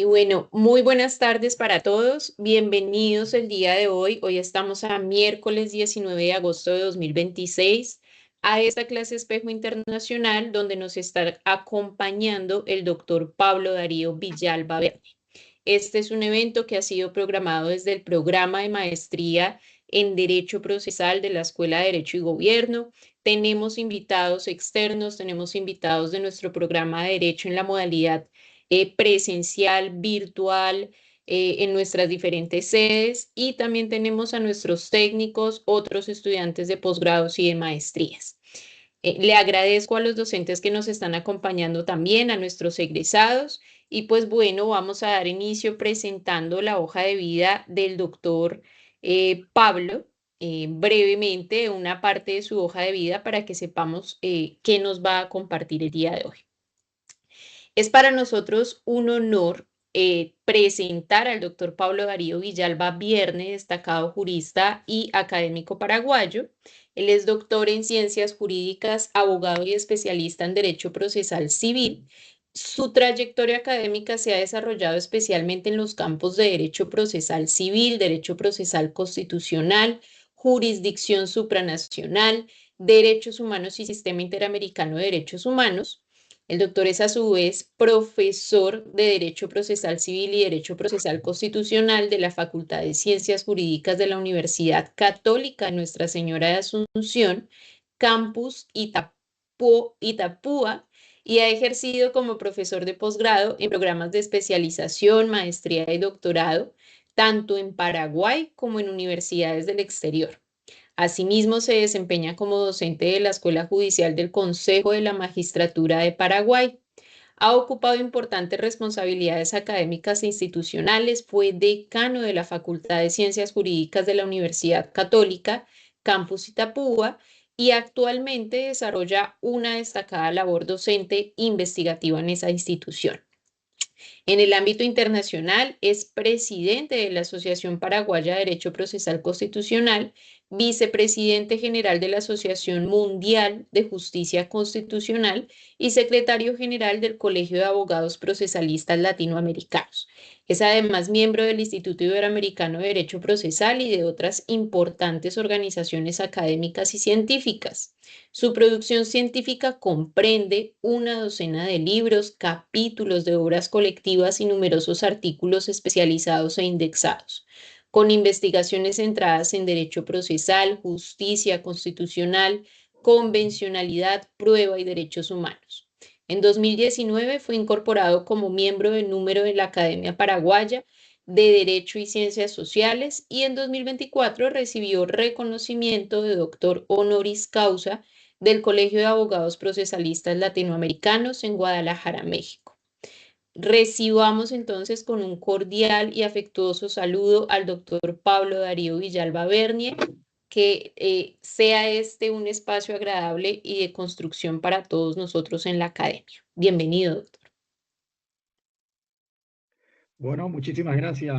Y bueno, muy buenas tardes para todos. Bienvenidos el día de hoy. Hoy estamos a miércoles 19 de agosto de 2026 a esta clase Espejo Internacional donde nos está acompañando el doctor Pablo Darío Villalba Verde. Este es un evento que ha sido programado desde el programa de maestría en Derecho Procesal de la Escuela de Derecho y Gobierno. Tenemos invitados externos, tenemos invitados de nuestro programa de Derecho en la modalidad presencial, virtual, en nuestras diferentes sedes y también tenemos a nuestros técnicos, otros estudiantes de posgrados y de maestrías. Le agradezco a los docentes que nos están acompañando también, a nuestros egresados y pues bueno, vamos a dar inicio presentando la hoja de vida del doctor Pablo. Brevemente una parte de su hoja de vida para que sepamos qué nos va a compartir el día de hoy. Es para nosotros un honor presentar al doctor Pablo Darío Villalba Vierne, destacado jurista y académico paraguayo. Él es doctor en ciencias jurídicas, abogado y especialista en derecho procesal civil. Su trayectoria académica se ha desarrollado especialmente en los campos de derecho procesal civil, derecho procesal constitucional, jurisdicción supranacional, derechos humanos y sistema interamericano de derechos humanos. El doctor es a su vez profesor de Derecho Procesal Civil y Derecho Procesal Constitucional de la Facultad de Ciencias Jurídicas de la Universidad Católica Nuestra Señora de Asunción, Campus Itapúa, y ha ejercido como profesor de posgrado en programas de especialización, maestría y doctorado, tanto en Paraguay como en universidades del exterior. Asimismo, se desempeña como docente de la Escuela Judicial del Consejo de la Magistratura de Paraguay. Ha ocupado importantes responsabilidades académicas e institucionales, fue decano de la Facultad de Ciencias Jurídicas de la Universidad Católica, Campus Itapúa, y actualmente desarrolla una destacada labor docente investigativa en esa institución. En el ámbito internacional, es presidente de la Asociación Paraguaya de Derecho Procesal Constitucional, vicepresidente general de la Asociación Mundial de Justicia Constitucional y secretario general del Colegio de Abogados Procesalistas Latinoamericanos. Es además miembro del Instituto Iberoamericano de Derecho Procesal y de otras importantes organizaciones académicas y científicas. Su producción científica comprende una docena de libros, capítulos de obras colectivas y numerosos artículos especializados e indexados, con investigaciones centradas en derecho procesal, justicia constitucional, convencionalidad, prueba y derechos humanos. En 2019 fue incorporado como miembro de número de la Academia Paraguaya de Derecho y Ciencias Sociales y en 2024 recibió reconocimiento de doctor honoris causa del Colegio de Abogados Procesalistas Latinoamericanos en Guadalajara, México. Recibamos entonces con un cordial y afectuoso saludo al doctor Pablo Darío Villalba Bernie, que sea este un espacio agradable y de construcción para todos nosotros en la academia. Bienvenido, doctor. Bueno, muchísimas gracias.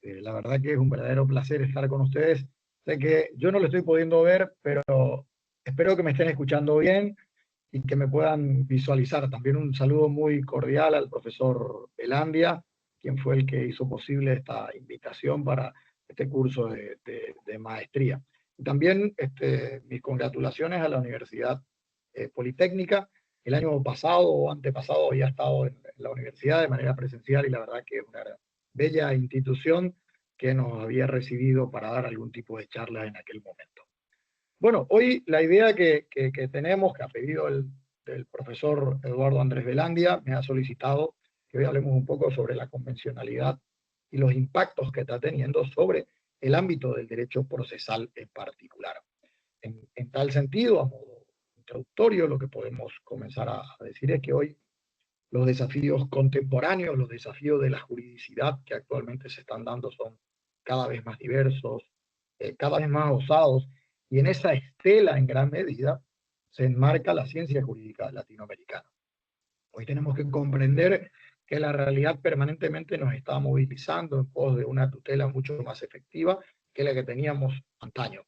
La verdad que es un verdadero placer estar con ustedes. Sé que yo no lo estoy pudiendo ver, pero espero que me estén escuchando bien y que me puedan visualizar. También un saludo muy cordial al profesor Belandia, quien fue el que hizo posible esta invitación para este curso de maestría. Y también mis congratulaciones a la Universidad Politécnica. El año pasado o antepasado había estado en la universidad de manera presencial y la verdad que es una bella institución que nos había recibido para dar algún tipo de charla en aquel momento. Bueno, hoy la idea que tenemos, que ha pedido el profesor Eduardo Andrés Velandia, me ha solicitado que hoy hablemos un poco sobre la convencionalidad y los impactos que está teniendo sobre el ámbito del derecho procesal en particular. En tal sentido, a modo introductorio, lo que podemos comenzar a decir es que hoy los desafíos contemporáneos, los desafíos de la juridicidad que actualmente se están dando son cada vez más diversos, cada vez más osados, y en esa estela en gran medida se enmarca la ciencia jurídica latinoamericana. Hoy tenemos que comprender que la realidad permanentemente nos está movilizando en pos de una tutela mucho más efectiva que la que teníamos antaño,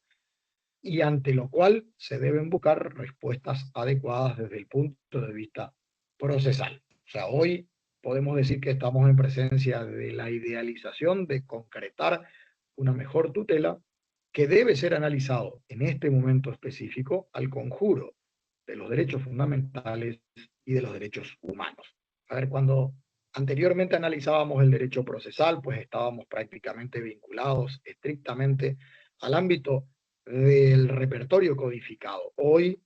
y ante lo cual se deben buscar respuestas adecuadas desde el punto de vista procesal. O sea, hoy podemos decir que estamos en presencia de la idealización de concretar una mejor tutela que debe ser analizado en este momento específico al conjuro de los derechos fundamentales y de los derechos humanos. A ver, cuando anteriormente analizábamos el derecho procesal, pues estábamos prácticamente vinculados estrictamente al ámbito del repertorio codificado. Hoy,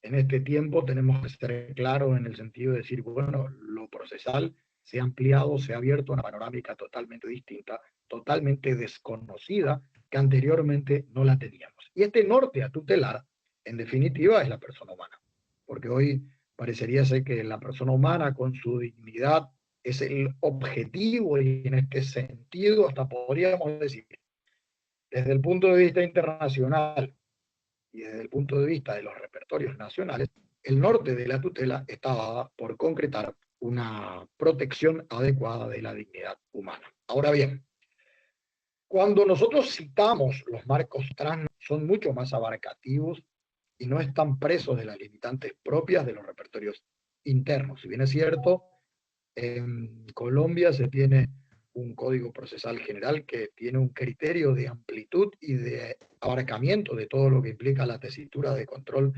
en este tiempo, tenemos que ser claros en el sentido de decir, bueno, lo procesal se ha ampliado, se ha abierto a una panorámica totalmente distinta, totalmente desconocida, que anteriormente no la teníamos. Y este norte a tutelar, en definitiva, es la persona humana, porque hoy parecería ser que la persona humana con su dignidad es el objetivo, y en este sentido hasta podríamos decir, desde el punto de vista internacional y desde el punto de vista de los repertorios nacionales, el norte de la tutela está dada por concretar una protección adecuada de la dignidad humana. Ahora bien, cuando nosotros citamos los marcos trans, son mucho más abarcativos y no están presos de las limitantes propias de los repertorios internos. Si bien es cierto, en Colombia se tiene un código procesal general que tiene un criterio de amplitud y de abarcamiento de todo lo que implica la tesitura de control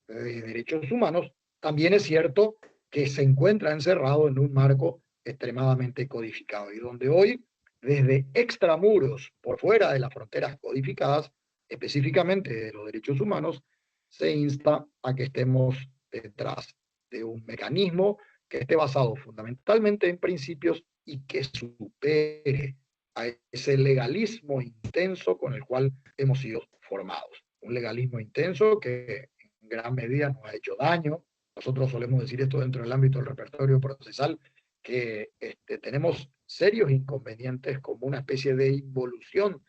de derechos humanos. También es cierto que se encuentra encerrado en un marco extremadamente codificado y donde hoy, desde extramuros, por fuera de las fronteras codificadas, específicamente de los derechos humanos, se insta a que estemos detrás de un mecanismo que esté basado fundamentalmente en principios y que supere a ese legalismo intenso con el cual hemos sido formados. Un legalismo intenso que en gran medida nos ha hecho daño. Nosotros solemos decir esto dentro del ámbito del repertorio procesal, que tenemos serios inconvenientes como una especie de involución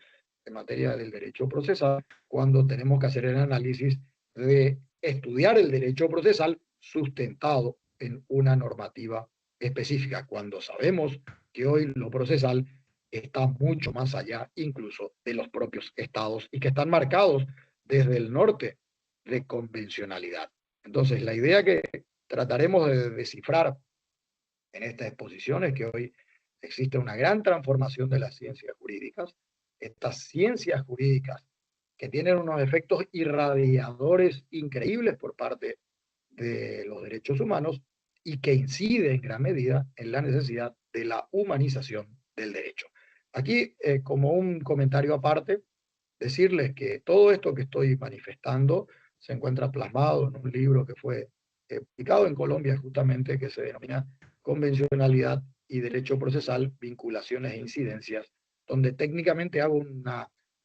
en materia del derecho procesal cuando tenemos que hacer el análisis de estudiar el derecho procesal sustentado en una normativa específica, cuando sabemos que hoy lo procesal está mucho más allá incluso de los propios estados y que están marcados desde el norte de convencionalidad. Entonces, la idea que trataremos de descifrar en esta exposición es que hoy existe una gran transformación de las ciencias jurídicas. Estas ciencias jurídicas que tienen unos efectos irradiadores increíbles por parte de los derechos humanos y que incide en gran medida en la necesidad de la humanización del derecho. Aquí, como un comentario aparte, decirles que todo esto que estoy manifestando se encuentra plasmado en un libro que fue publicado en Colombia justamente, que se denomina Convencionalidad y Derecho Procesal, Vinculaciones e Incidencias, donde técnicamente hago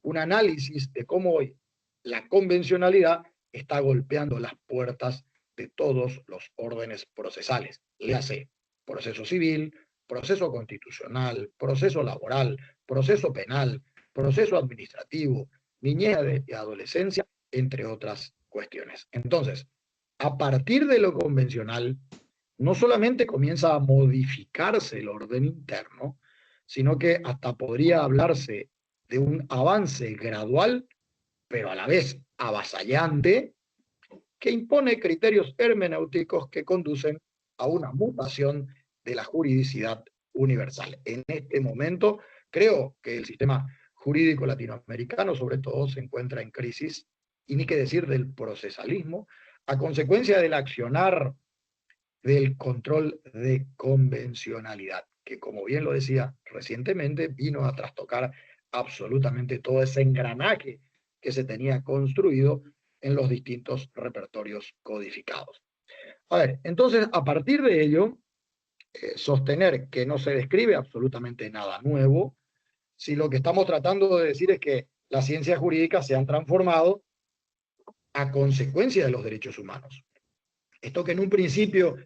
un análisis de cómo hoy la convencionalidad está golpeando las puertas de todos los órdenes procesales. Le hace proceso civil, proceso constitucional, proceso laboral, proceso penal, proceso administrativo, niñez y adolescencia, entre otras cuestiones. Entonces, a partir de lo convencional, no solamente comienza a modificarse el orden interno, sino que hasta podría hablarse de un avance gradual, pero a la vez avasallante, que impone criterios hermenéuticos que conducen a una mutación de la juridicidad universal. En este momento, creo que el sistema jurídico latinoamericano, sobre todo, se encuentra en crisis, y ni qué decir del procesalismo, a consecuencia del accionar del control de convencionalidad, que como bien lo decía recientemente, vino a trastocar absolutamente todo ese engranaje que se tenía construido en los distintos repertorios codificados. A ver, entonces, a partir de ello, sostener que no se describe absolutamente nada nuevo, si lo que estamos tratando de decir es que las ciencias jurídicas se han transformado a consecuencia de los derechos humanos. Esto que en un principio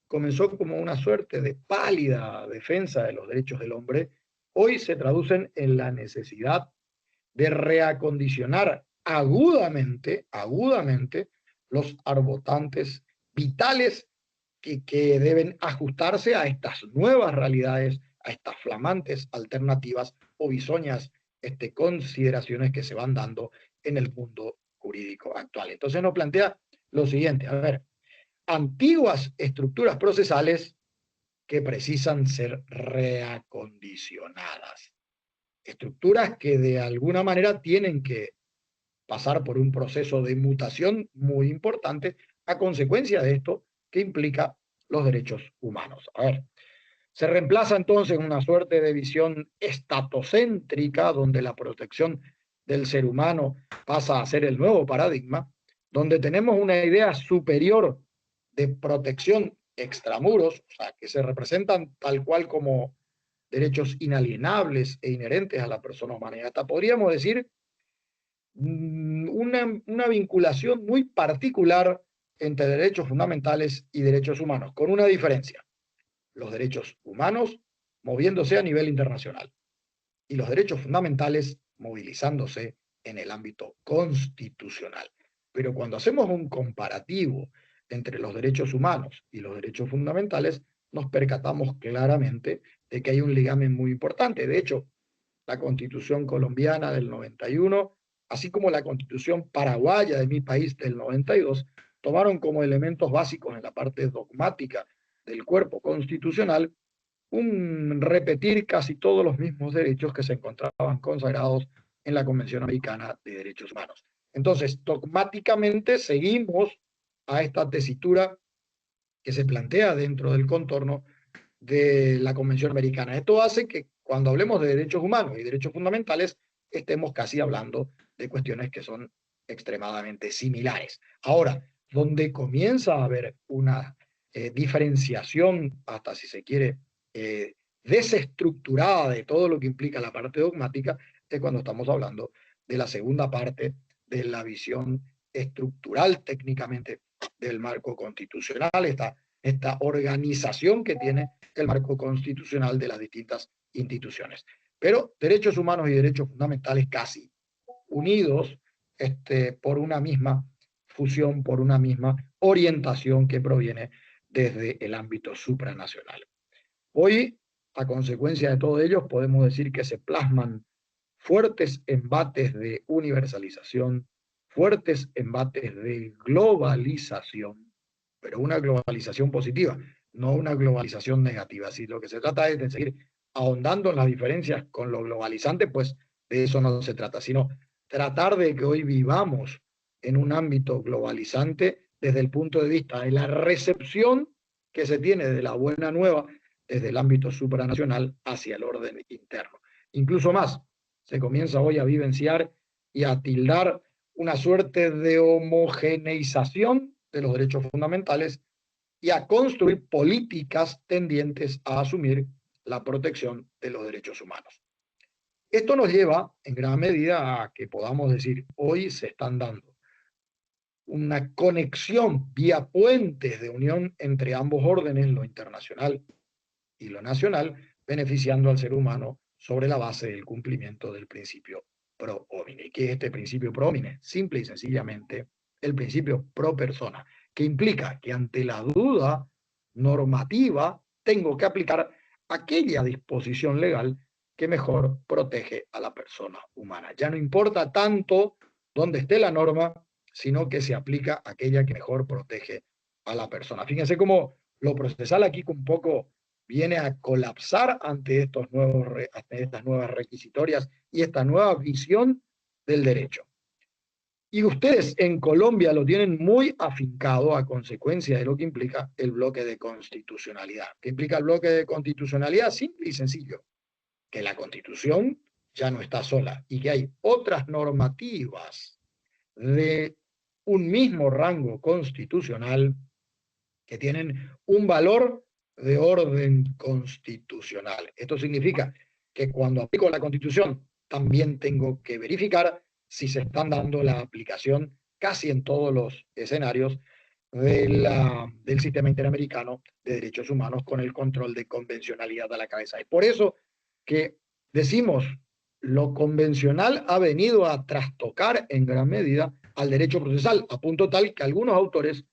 comenzó como una suerte de pálida defensa de los derechos del hombre, hoy se traducen en la necesidad de reacondicionar agudamente los arbotantes vitales que deben ajustarse a estas nuevas realidades, a estas flamantes alternativas o bisoñas consideraciones que se van dando en el mundo jurídico actual. Entonces nos plantea lo siguiente, a ver, antiguas estructuras procesales que precisan ser reacondicionadas. Estructuras que de alguna manera tienen que pasar por un proceso de mutación muy importante a consecuencia de esto que implica los derechos humanos. A ver, se reemplaza entonces una suerte de visión estatocéntrica donde la protección del ser humano pasa a ser el nuevo paradigma, donde tenemos una idea superior de protección extramuros, o sea, que se representan tal cual como derechos inalienables e inherentes a la persona humana. Y hasta podríamos decir una vinculación muy particular entre derechos fundamentales y derechos humanos, con una diferencia: los derechos humanos moviéndose a nivel internacional y los derechos fundamentales movilizándose en el ámbito constitucional. Pero cuando hacemos un comparativo entre los derechos humanos y los derechos fundamentales, nos percatamos claramente de que hay un ligamen muy importante. De hecho, la Constitución colombiana del 91, así como la Constitución paraguaya de mi país del 92, tomaron como elementos básicos en la parte dogmática del cuerpo constitucional un repetir casi todos los mismos derechos que se encontraban consagrados en la Convención Americana de Derechos Humanos. Entonces, dogmáticamente seguimos a esta tesitura que se plantea dentro del contorno de la Convención Americana. Esto hace que cuando hablemos de derechos humanos y derechos fundamentales, estemos casi hablando de cuestiones que son extremadamente similares. Ahora, donde comienza a haber una diferenciación, hasta si se quiere, desestructurada de todo lo que implica la parte dogmática, es cuando estamos hablando de la segunda parte de la visión estructural técnicamente del marco constitucional, esta organización que tiene el marco constitucional de las distintas instituciones. Pero derechos humanos y derechos fundamentales casi unidos por una misma fusión, por una misma orientación que proviene desde el ámbito supranacional. Hoy, a consecuencia de todo ello, podemos decir que se plasman fuertes embates de universalización, fuertes embates de globalización, pero una globalización positiva, no una globalización negativa. Si lo que se trata es de seguir ahondando en las diferencias con lo globalizante, pues de eso no se trata, sino tratar de que hoy vivamos en un ámbito globalizante desde el punto de vista de la recepción que se tiene de la buena nueva desde el ámbito supranacional hacia el orden interno. Incluso más, se comienza hoy a vivenciar y a tildar una suerte de homogeneización de los derechos fundamentales y a construir políticas tendientes a asumir la protección de los derechos humanos. Esto nos lleva en gran medida a que podamos decir, hoy se están dando una conexión vía puentes de unión entre ambos órdenes, lo internacional y lo nacional, beneficiando al ser humano sobre la base del cumplimiento del principio pro homine. ¿Qué es este principio pro homine? Simple y sencillamente el principio pro persona, que implica que ante la duda normativa tengo que aplicar aquella disposición legal que mejor protege a la persona humana. Ya no importa tanto dónde esté la norma, sino que se aplica aquella que mejor protege a la persona. Fíjense cómo lo procesal aquí un poco viene a colapsar ante estas nuevas requisitorias y esta nueva visión del derecho. Y ustedes en Colombia lo tienen muy afincado a consecuencia de lo que implica el bloque de constitucionalidad. ¿Qué implica el bloque de constitucionalidad? Simple y sencillo, que la Constitución ya no está sola y que hay otras normativas de un mismo rango constitucional que tienen un valor de orden constitucional. Esto significa que cuando aplico la Constitución también tengo que verificar si se están dando la aplicación casi en todos los escenarios del sistema interamericano de derechos humanos con el control de convencionalidad a la cabeza. Es por eso que decimos lo convencional ha venido a trastocar en gran medida al derecho procesal, a punto tal que algunos autores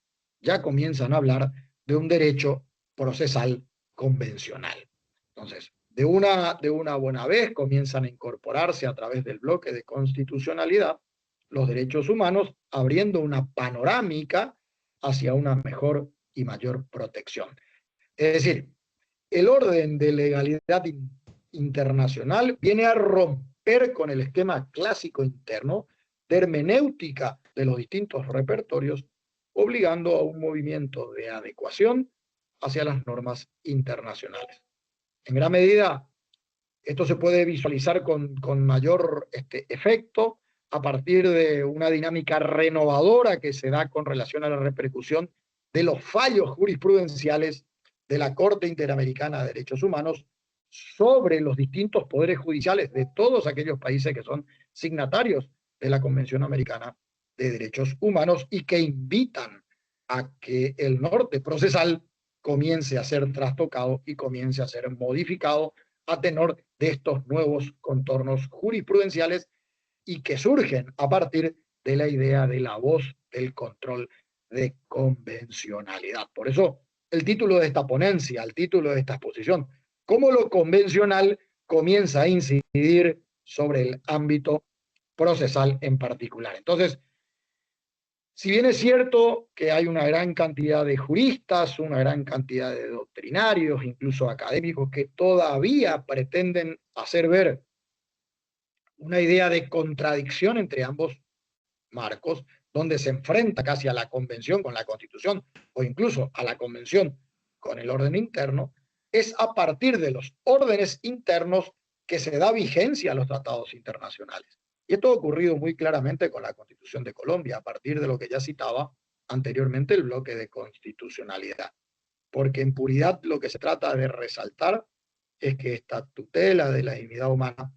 ya comienzan a hablar de un derecho procesal convencional. Entonces, de una buena vez comienzan a incorporarse a través del bloque de constitucionalidad los derechos humanos, abriendo una panorámica hacia una mejor y mayor protección. Es decir, el orden de legalidad internacional viene a romper con el esquema clásico interno de hermenéutica de los distintos repertorios, obligando a un movimiento de adecuación hacia las normas internacionales. En gran medida, esto se puede visualizar con mayor efecto a partir de una dinámica renovadora que se da con relación a la repercusión de los fallos jurisprudenciales de la Corte Interamericana de Derechos Humanos sobre los distintos poderes judiciales de todos aquellos países que son signatarios de la Convención Americana de Derechos Humanos y que invitan a que el norte procesal comience a ser trastocado y comience a ser modificado a tenor de estos nuevos contornos jurisprudenciales y que surgen a partir de la idea de la voz del control de convencionalidad. Por eso el título de esta ponencia, el título de esta exposición, cómo lo convencional comienza a incidir sobre el ámbito procesal en particular. Entonces, si bien es cierto que hay una gran cantidad de juristas, una gran cantidad de doctrinarios, incluso académicos, que todavía pretenden hacer ver una idea de contradicción entre ambos marcos, donde se enfrenta casi a la convención con la Constitución o incluso a la convención con el orden interno, es a partir de los órdenes internos que se da vigencia a los tratados internacionales. Y esto ha ocurrido muy claramente con la Constitución de Colombia, a partir de lo que ya citaba anteriormente el bloque de constitucionalidad. Porque en puridad lo que se trata de resaltar es que esta tutela de la dignidad humana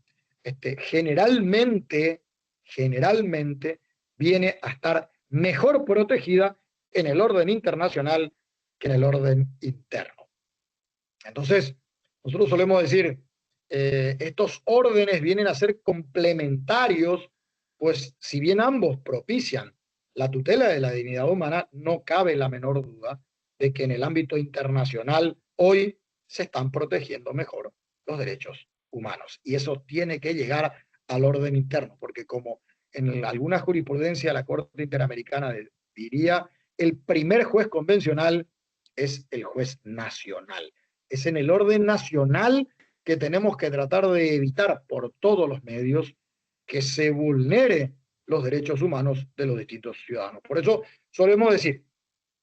generalmente viene a estar mejor protegida en el orden internacional que en el orden interno. Entonces, nosotros solemos decir, estos órdenes vienen a ser complementarios, pues si bien ambos propician la tutela de la dignidad humana, no cabe la menor duda de que en el ámbito internacional hoy se están protegiendo mejor los derechos humanos. Y eso tiene que llegar al orden interno, porque como en alguna jurisprudencia la Corte Interamericana diría, el primer juez convencional es el juez nacional. Es en el orden nacional que tenemos que tratar de evitar por todos los medios que se vulnere los derechos humanos de los distintos ciudadanos. Por eso solemos decir,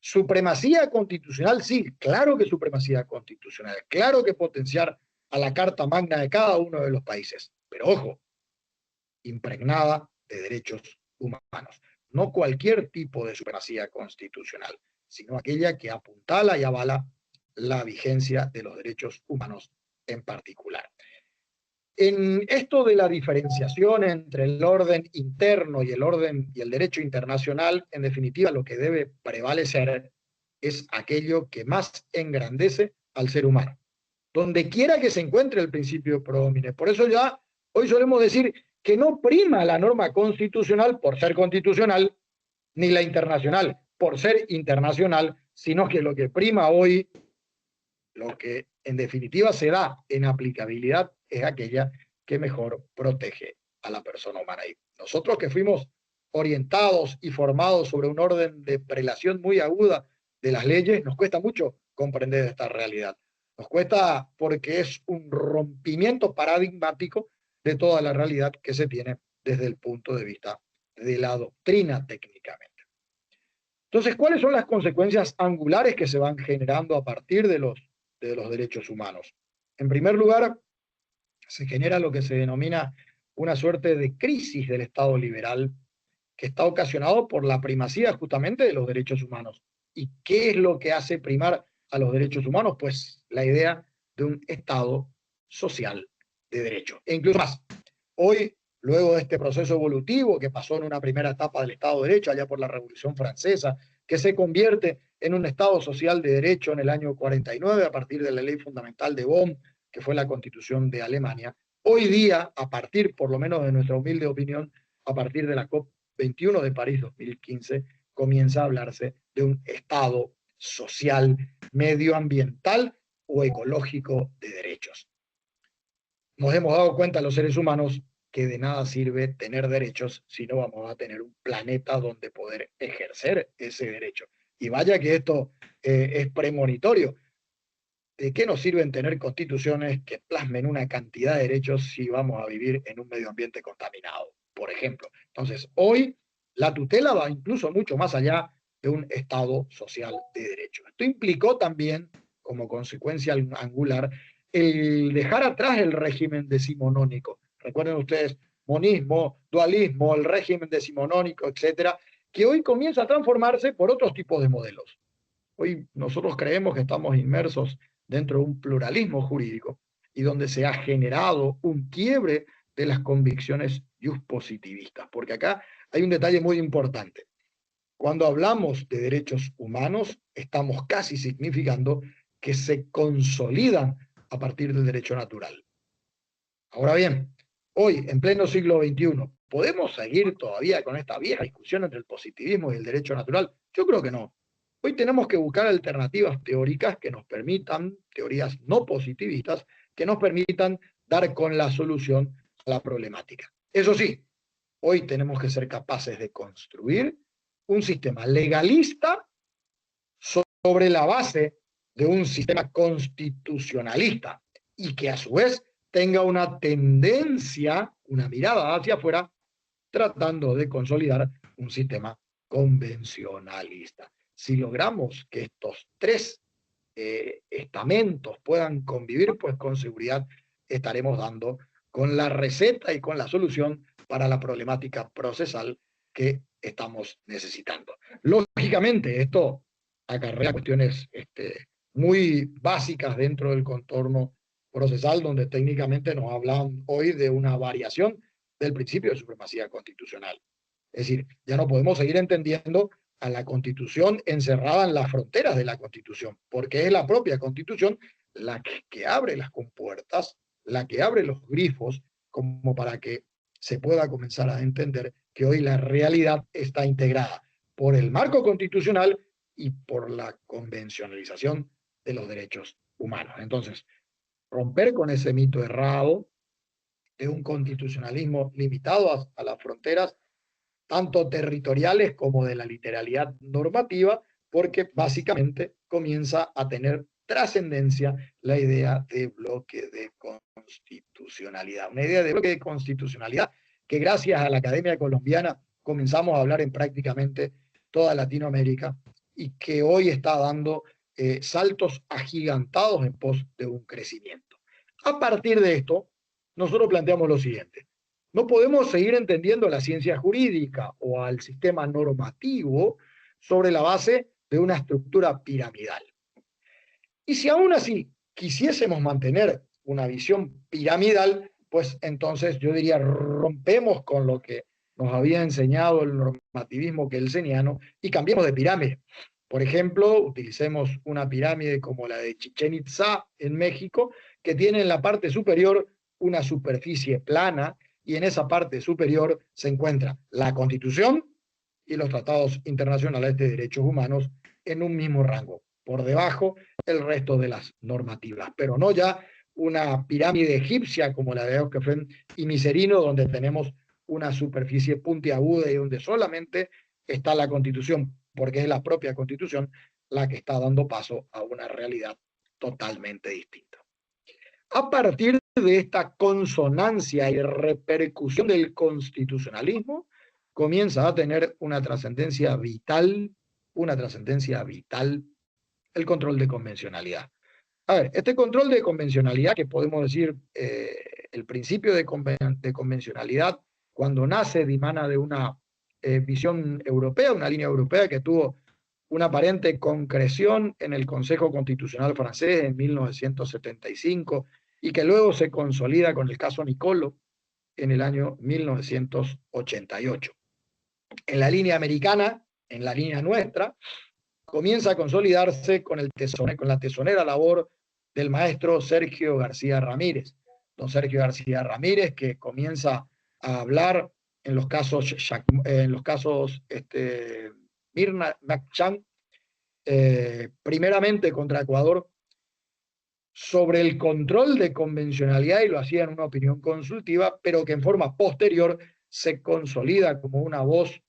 supremacía constitucional, sí, claro que supremacía constitucional, claro que potenciar a la Carta Magna de cada uno de los países, pero ojo, impregnada de derechos humanos. No cualquier tipo de supremacía constitucional, sino aquella que apuntala y avala la vigencia de los derechos humanos en particular. En esto de la diferenciación entre el orden interno y el derecho internacional, en definitiva, lo que debe prevalecer es aquello que más engrandece al ser humano, donde quiera que se encuentre el principio pro homine. Por eso ya hoy solemos decir que no prima la norma constitucional por ser constitucional, ni la internacional por ser internacional, sino que lo que prima hoy, lo que en definitiva se da en aplicabilidad, es aquella que mejor protege a la persona humana. Y nosotros que fuimos orientados y formados sobre un orden de prelación muy aguda de las leyes, nos cuesta mucho comprender esta realidad. Nos cuesta porque es un rompimiento paradigmático de toda la realidad que se tiene desde el punto de vista de la doctrina técnicamente. Entonces, ¿cuáles son las consecuencias angulares que se van generando a partir de los derechos humanos? En primer lugar, se genera lo que se denomina una suerte de crisis del Estado liberal que está ocasionado por la primacía justamente de los derechos humanos. ¿Y qué es lo que hace primar a los derechos humanos? Pues la idea de un Estado social de derecho. E incluso más, hoy, luego de este proceso evolutivo que pasó en una primera etapa del Estado de Derecho, allá por la Revolución Francesa, que se convierte en un Estado social de derecho en el año 49 a partir de la Ley Fundamental de Bonn, que fue la Constitución de Alemania. Hoy día, a partir, por lo menos de nuestra humilde opinión, a partir de la COP21 de París 2015, comienza a hablarse de un Estado social, medioambiental o ecológico de derechos. Nos hemos dado cuenta los seres humanos que de nada sirve tener derechos si no vamos a tener un planeta donde poder ejercer ese derecho. Y vaya que esto es premonitorio. ¿de qué nos sirven tener constituciones que plasmen una cantidad de derechos si vamos a vivir en un medio ambiente contaminado, por ejemplo? Entonces, hoy la tutela va incluso mucho más allá de un Estado social de derecho. Esto implicó también, como consecuencia angular, el dejar atrás el régimen decimonónico. Recuerden ustedes, monismo, dualismo, el régimen decimonónico, etcétera, que hoy comienza a transformarse por otros tipos de modelos. Hoy nosotros creemos que estamos inmersos dentro de un pluralismo jurídico y donde se ha generado un quiebre de las convicciones positivistas. Porque acá hay un detalle muy importante. Cuando hablamos de derechos humanos, estamos casi significando que se consolidan a partir del derecho natural. Ahora bien, hoy, en pleno siglo XXI, ¿podemos seguir todavía con esta vieja discusión entre el positivismo y el derecho natural? Yo creo que no. Hoy tenemos que buscar alternativas teóricas que nos permitan, teorías no positivistas, que nos permitan dar con la solución a la problemática. Eso sí, hoy tenemos que ser capaces de construir un sistema legalista sobre la base de un sistema constitucionalista y que a su vez tenga una tendencia, una mirada hacia afuera, tratando de consolidar un sistema convencionalista. Si logramos que estos tres estamentos puedan convivir, pues con seguridad estaremos dando con la receta y con la solución para la problemática procesal que estamos necesitando. Lógicamente, esto acarrea cuestiones muy básicas dentro del contorno procesal, donde técnicamente nos hablan hoy de una variación del principio de supremacía constitucional. Es decir, ya no podemos seguir entendiendo a la Constitución encerrada en las fronteras de la Constitución, porque es la propia Constitución la que abre las compuertas, la que abre los grifos, como para que se pueda comenzar a entender que hoy la realidad está integrada por el marco constitucional y por la convencionalización de los derechos humanos. Entonces, romper con ese mito errado de un constitucionalismo limitado a las fronteras tanto territoriales como de la literalidad normativa, porque básicamente comienza a tener trascendencia la idea de bloque de constitucionalidad. Una idea de bloque de constitucionalidad que gracias a la Academia Colombiana comenzamos a hablar en prácticamente toda Latinoamérica y que hoy está dando saltos agigantados en pos de un crecimiento. A partir de esto, nosotros planteamos lo siguiente. No podemos seguir entendiendo la ciencia jurídica o al sistema normativo sobre la base de una estructura piramidal. Y si aún así quisiésemos mantener una visión piramidal, pues entonces yo diría rompemos con lo que nos había enseñado el normativismo kelseniano y cambiemos de pirámide. Por ejemplo, utilicemos una pirámide como la de Chichén Itzá en México, que tiene en la parte superior una superficie plana, y en esa parte superior se encuentra la Constitución y los tratados internacionales de derechos humanos en un mismo rango. Por debajo, el resto de las normativas, pero no ya una pirámide egipcia como la de Ockefren y Miserino, donde tenemos una superficie puntiaguda y donde solamente está la Constitución, porque es la propia Constitución la que está dando paso a una realidad totalmente distinta. A partir de esta consonancia y repercusión del constitucionalismo, comienza a tener una trascendencia vital el control de convencionalidad. A ver, este control de convencionalidad, que podemos decir el principio de convencionalidad, cuando nace, dimana de una visión europea, una línea europea que tuvo una aparente concreción en el Consejo Constitucional francés en 1975 y que luego se consolida con el caso Nicolo en el año 1988. En la línea americana, en la línea nuestra, comienza a consolidarse con la tesonera labor del maestro Sergio García Ramírez. Don Sergio García Ramírez, que comienza a hablar en los casos Mirna Machan, primeramente contra Ecuador, sobre el control de convencionalidad, y lo hacía en una opinión consultiva, pero que en forma posterior se consolida como una voz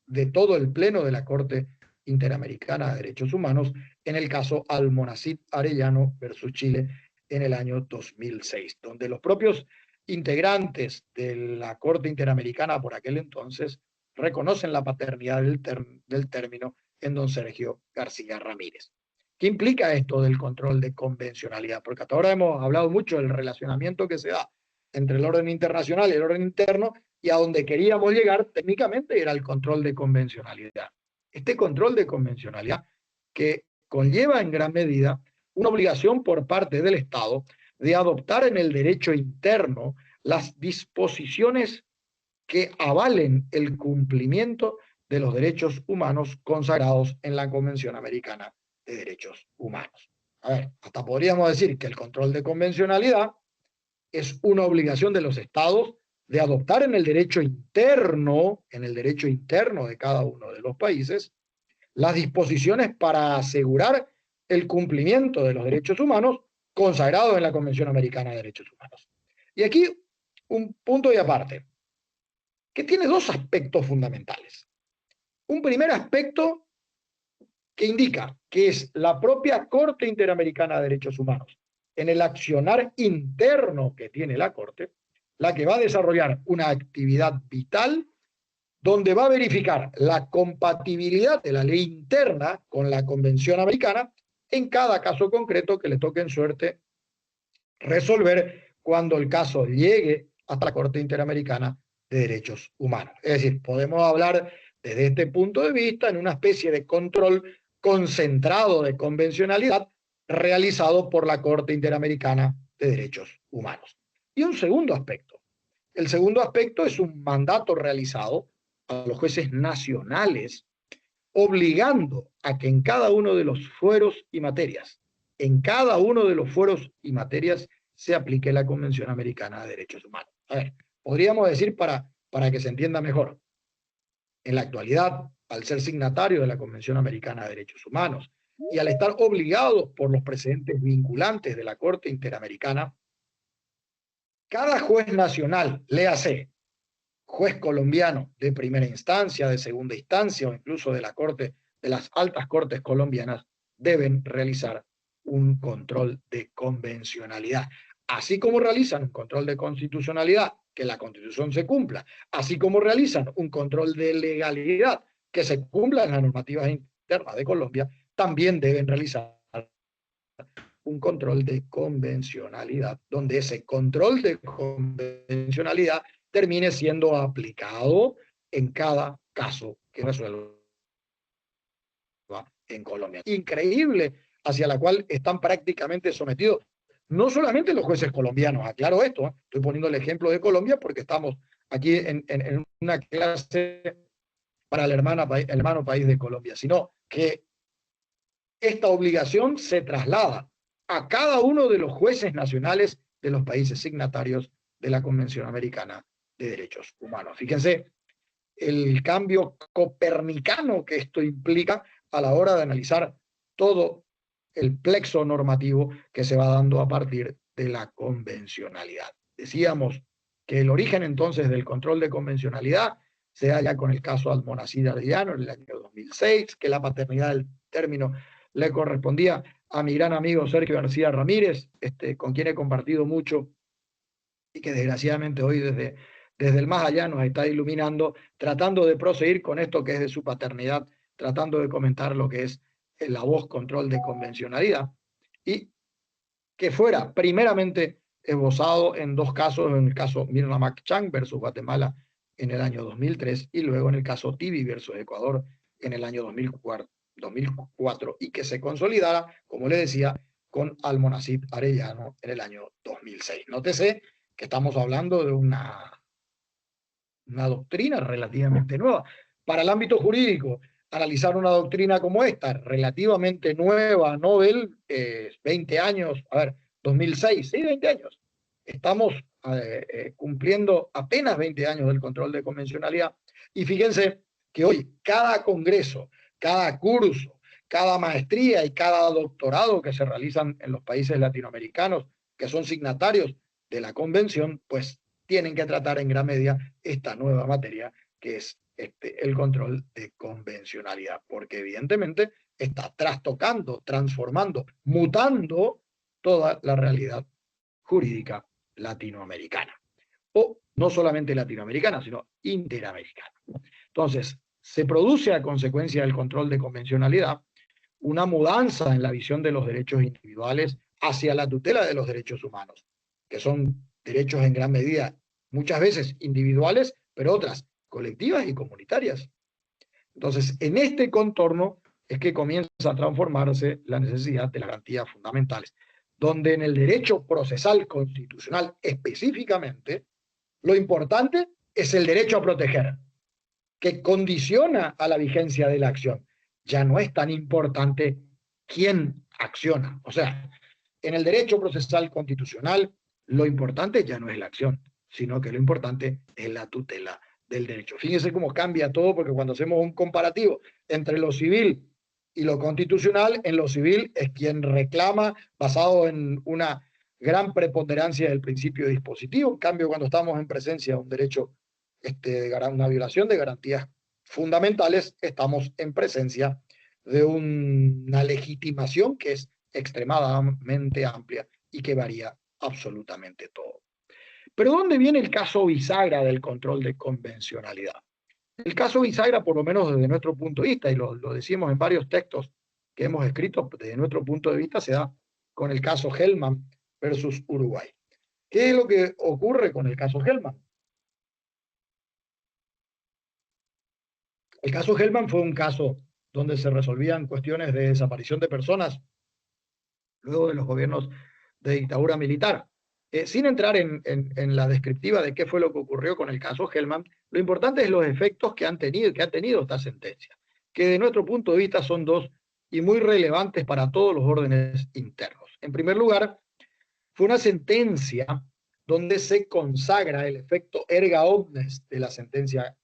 de todo el pleno de la Corte Interamericana de Derechos Humanos en el caso Almonacid Arellano versus Chile en el año 2006, donde los propios integrantes de la Corte Interamericana por aquel entonces reconocen la paternidad del término en don Sergio García Ramírez. ¿Qué implica esto del control de convencionalidad? Porque hasta ahora hemos hablado mucho del relacionamiento que se da entre el orden internacional y el orden interno, y a donde queríamos llegar técnicamente era el control de convencionalidad. Este control de convencionalidad que conlleva en gran medida una obligación por parte del Estado de adoptar en el derecho interno las disposiciones que avalen el cumplimiento de los derechos humanos consagrados en la Convención Americana de Derechos Humanos. A ver, hasta podríamos decir que el control de convencionalidad es una obligación de los estados de adoptar en el derecho interno de cada uno de los países, las disposiciones para asegurar el cumplimiento de los derechos humanos consagrados en la Convención Americana de Derechos Humanos. Y aquí un punto y aparte, que tiene dos aspectos fundamentales. Un primer aspecto que indica que es la propia Corte Interamericana de Derechos Humanos, en el accionar interno que tiene la Corte, la que va a desarrollar una actividad vital donde va a verificar la compatibilidad de la ley interna con la Convención Americana en cada caso concreto que le toque en suerte resolver cuando el caso llegue hasta la Corte Interamericana de Derechos Humanos. Es decir, podemos hablar desde este punto de vista en una especie de control concentrado de convencionalidad realizado por la Corte Interamericana de Derechos Humanos. Y un segundo aspecto. El segundo aspecto es un mandato realizado a los jueces nacionales obligando a que en cada uno de los fueros y materias, se aplique la Convención Americana de Derechos Humanos. A ver, podríamos decir para que se entienda mejor, en la actualidad, al ser signatario de la Convención Americana de Derechos Humanos y al estar obligados por los precedentes vinculantes de la Corte Interamericana, cada juez nacional, léase, juez colombiano de primera instancia, de segunda instancia o incluso de la Corte, de las altas cortes colombianas, deben realizar un control de convencionalidad. Así como realizan un control de constitucionalidad, que la Constitución se cumpla, así como realizan un control de legalidad, que se cumplan las normativas internas de Colombia, también deben realizar un control de convencionalidad, donde ese control de convencionalidad termine siendo aplicado en cada caso que resuelva en Colombia. Increíble, hacia la cual están prácticamente sometidos no solamente los jueces colombianos, aclaro esto, estoy poniendo el ejemplo de Colombia porque estamos aquí en una clase para el hermano país de Colombia, sino que esta obligación se traslada a cada uno de los jueces nacionales de los países signatarios de la Convención Americana de Derechos Humanos. Fíjense el cambio copernicano que esto implica a la hora de analizar todo el plexo normativo que se va dando a partir de la convencionalidad. Decíamos que el origen entonces del control de convencionalidad se da ya con el caso Almonacid Arellano en el año 2006, que la paternidad del término le correspondía a mi gran amigo Sergio García Ramírez, con quien he compartido mucho y que desgraciadamente hoy desde el más allá nos está iluminando, tratando de proseguir con esto que es de su paternidad, tratando de comentar lo que es la voz control de convencionalidad, y que fuera primeramente esbozado en dos casos, en el caso Mirna Mac-Chang versus Guatemala en el año 2003 y luego en el caso Tibi versus Ecuador en el año 2004 y que se consolidara, como le decía, con Almonacid Arellano en el año 2006. Nótese que estamos hablando de una doctrina relativamente nueva. Para el ámbito jurídico, analizar una doctrina como esta, relativamente nueva, novel, 20 años, 2006, sí, 20 años. Estamos cumpliendo apenas 20 años del control de convencionalidad. Y fíjense que hoy cada congreso, cada curso, cada maestría y cada doctorado que se realizan en los países latinoamericanos que son signatarios de la convención, pues tienen que tratar en gran medida esta nueva materia que es el control de convencionalidad, porque evidentemente está trastocando, transformando, mutando toda la realidad jurídica latinoamericana. O no solamente latinoamericana, sino interamericana. Entonces, se produce a consecuencia del control de convencionalidad una mudanza en la visión de los derechos individuales hacia la tutela de los derechos humanos, que son derechos en gran medida, muchas veces individuales, pero otras colectivas y comunitarias. Entonces, en este contorno es que comienza a transformarse la necesidad de las garantías fundamentales, donde en el derecho procesal constitucional específicamente, lo importante es el derecho a proteger, que condiciona a la vigencia de la acción. Ya no es tan importante quién acciona. O sea, en el derecho procesal constitucional, lo importante ya no es la acción, sino que lo importante es la tutela del derecho. Fíjense cómo cambia todo, porque cuando hacemos un comparativo entre lo civil y lo constitucional, en lo civil es quien reclama basado en una gran preponderancia del principio dispositivo. En cambio, cuando estamos en presencia de un derecho, una violación de garantías fundamentales, estamos en presencia de una legitimación que es extremadamente amplia y que varía absolutamente todo. Pero ¿dónde viene el caso bisagra del control de convencionalidad? El caso bisagra, por lo menos desde nuestro punto de vista, y lo decimos en varios textos que hemos escrito, desde nuestro punto de vista se da con el caso Hellman versus Uruguay. ¿Qué es lo que ocurre con el caso Hellman? El caso Hellman fue un caso donde se resolvían cuestiones de desaparición de personas luego de los gobiernos de dictadura militar. Sin entrar en la descriptiva de qué fue lo que ocurrió con el caso Hellman, lo importante es los efectos que ha tenido esta sentencia, que de nuestro punto de vista son dos y muy relevantes para todos los órdenes internos. En primer lugar, fue una sentencia donde se consagra el efecto erga omnes de la sentencia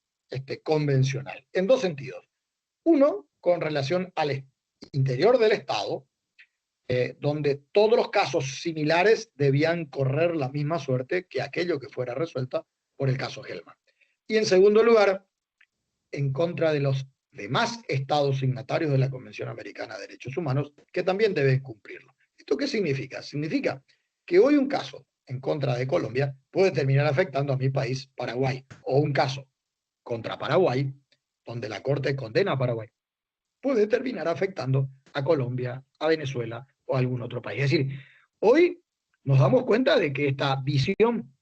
convencional, en dos sentidos. Uno, con relación al interior del Estado, donde todos los casos similares debían correr la misma suerte que aquello que fuera resuelta por el caso Hellman. Y en segundo lugar, en contra de los demás estados signatarios de la Convención Americana de Derechos Humanos, que también deben cumplirlo. ¿Esto qué significa? Significa que hoy un caso en contra de Colombia puede terminar afectando a mi país, Paraguay, o un caso contra Paraguay, donde la Corte condena a Paraguay, puede terminar afectando a Colombia, a Venezuela o a algún otro país. Es decir, hoy nos damos cuenta de que esta visión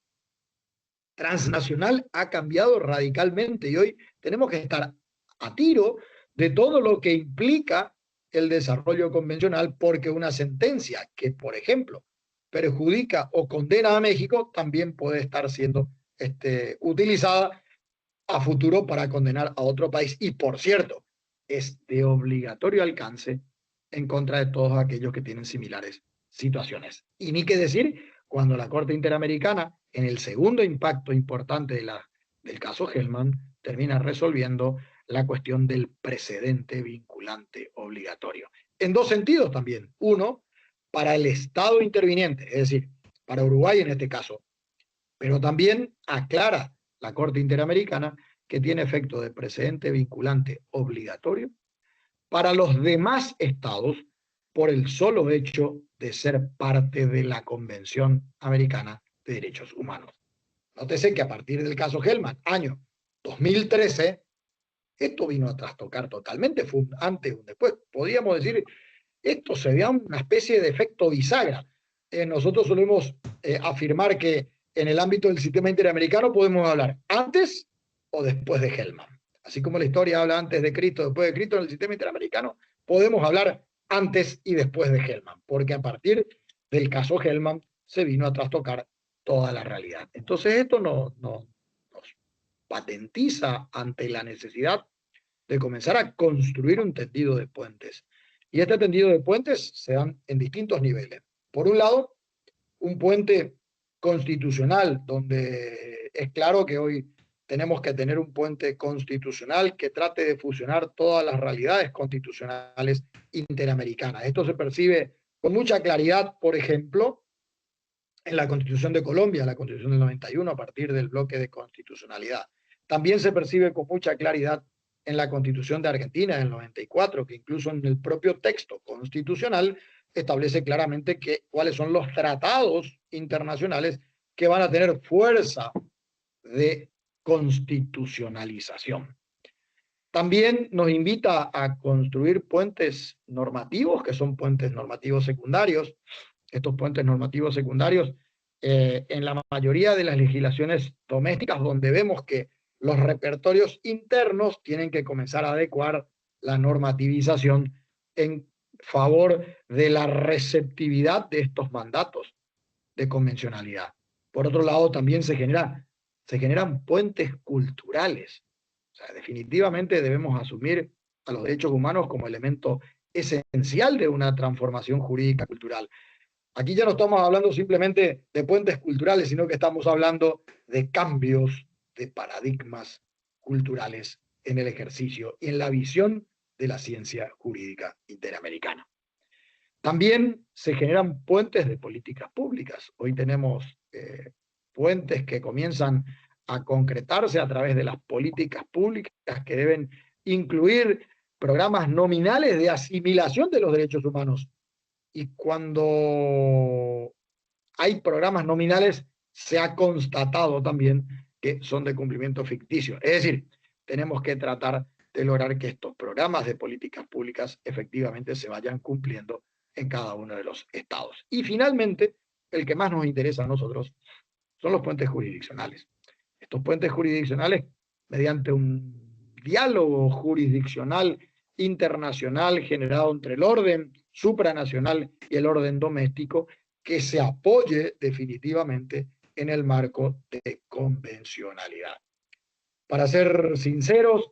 transnacional ha cambiado radicalmente y hoy tenemos que estar a tiro de todo lo que implica el desarrollo convencional, porque una sentencia que, por ejemplo, perjudica o condena a México también puede estar siendo utilizada a futuro para condenar a otro país. Y, por cierto, es de obligatorio alcance en contra de todos aquellos que tienen similares situaciones. Y ni qué decir cuando la Corte Interamericana, en el segundo impacto importante del caso Hellman, termina resolviendo la cuestión del precedente vinculante obligatorio. En dos sentidos también. Uno, para el Estado interviniente, es decir, para Uruguay en este caso, pero también aclara la Corte Interamericana que tiene efecto de precedente vinculante obligatorio para los demás estados por el solo hecho de ser parte de la Convención Americana de Derechos Humanos. Nótese que a partir del caso Hellman, año 2013, esto vino a trastocar totalmente, fue un antes y un después. Podríamos decir, esto se veía una especie de efecto bisagra. Nosotros solemos afirmar que en el ámbito del sistema interamericano podemos hablar antes o después de Hellman. Así como la historia habla antes de Cristo, después de Cristo, en el sistema interamericano podemos hablar antes y después de Hellman, porque a partir del caso Hellman se vino a trastocar toda la realidad. Entonces esto nos patentiza ante la necesidad de comenzar a construir un tendido de puentes. Y este tendido de puentes se dan en distintos niveles. Por un lado, un puente constitucional, donde es claro que hoy tenemos que tener un puente constitucional que trate de fusionar todas las realidades constitucionales interamericanas. Esto se percibe con mucha claridad, por ejemplo, en la Constitución de Colombia, la Constitución del 91, a partir del bloque de constitucionalidad. también se percibe con mucha claridad en la Constitución de Argentina del 94, que incluso en el propio texto constitucional establece claramente cuáles son los tratados internacionales que van a tener fuerza de constitucionalización. También nos invita a construir puentes normativos, que son puentes normativos secundarios. Estos puentes normativos secundarios, en la mayoría de las legislaciones domésticas, donde vemos que los repertorios internos tienen que comenzar a adecuar la normativización en favor de la receptividad de estos mandatos de convencionalidad. Por otro lado, también se generan puentes culturales. O sea, definitivamente debemos asumir a los derechos humanos como elemento esencial de una transformación jurídica cultural. Aquí ya no estamos hablando simplemente de puentes culturales, sino que estamos hablando de cambios de paradigmas culturales en el ejercicio y en la visión de la ciencia jurídica interamericana. También se generan puentes de políticas públicas. Hoy tenemos puentes que comienzan a concretarse a través de las políticas públicas que deben incluir programas nominales de asimilación de los derechos humanos. Y cuando hay programas nominales, se ha constatado también que son de cumplimiento ficticio. Es decir, tenemos que tratar de lograr que estos programas de políticas públicas efectivamente se vayan cumpliendo en cada uno de los estados. Y finalmente, el que más nos interesa a nosotros son los puentes jurisdiccionales. Estos puentes jurisdiccionales, mediante un diálogo jurisdiccional internacional generado entre el orden supranacional y el orden doméstico, que se apoye definitivamente en el marco de convencionalidad. Para ser sinceros,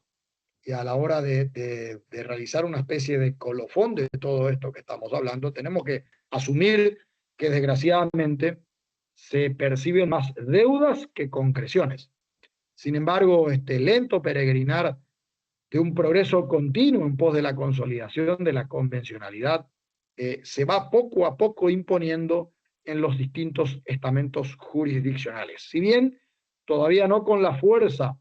y a la hora de realizar una especie de colofón de todo esto que estamos hablando, tenemos que asumir que desgraciadamente se perciben más deudas que concreciones. Sin embargo, este lento peregrinar de un progreso continuo en pos de la consolidación de la convencionalidad se va poco a poco imponiendo en los distintos estamentos jurisdiccionales. Si bien todavía no con la fuerza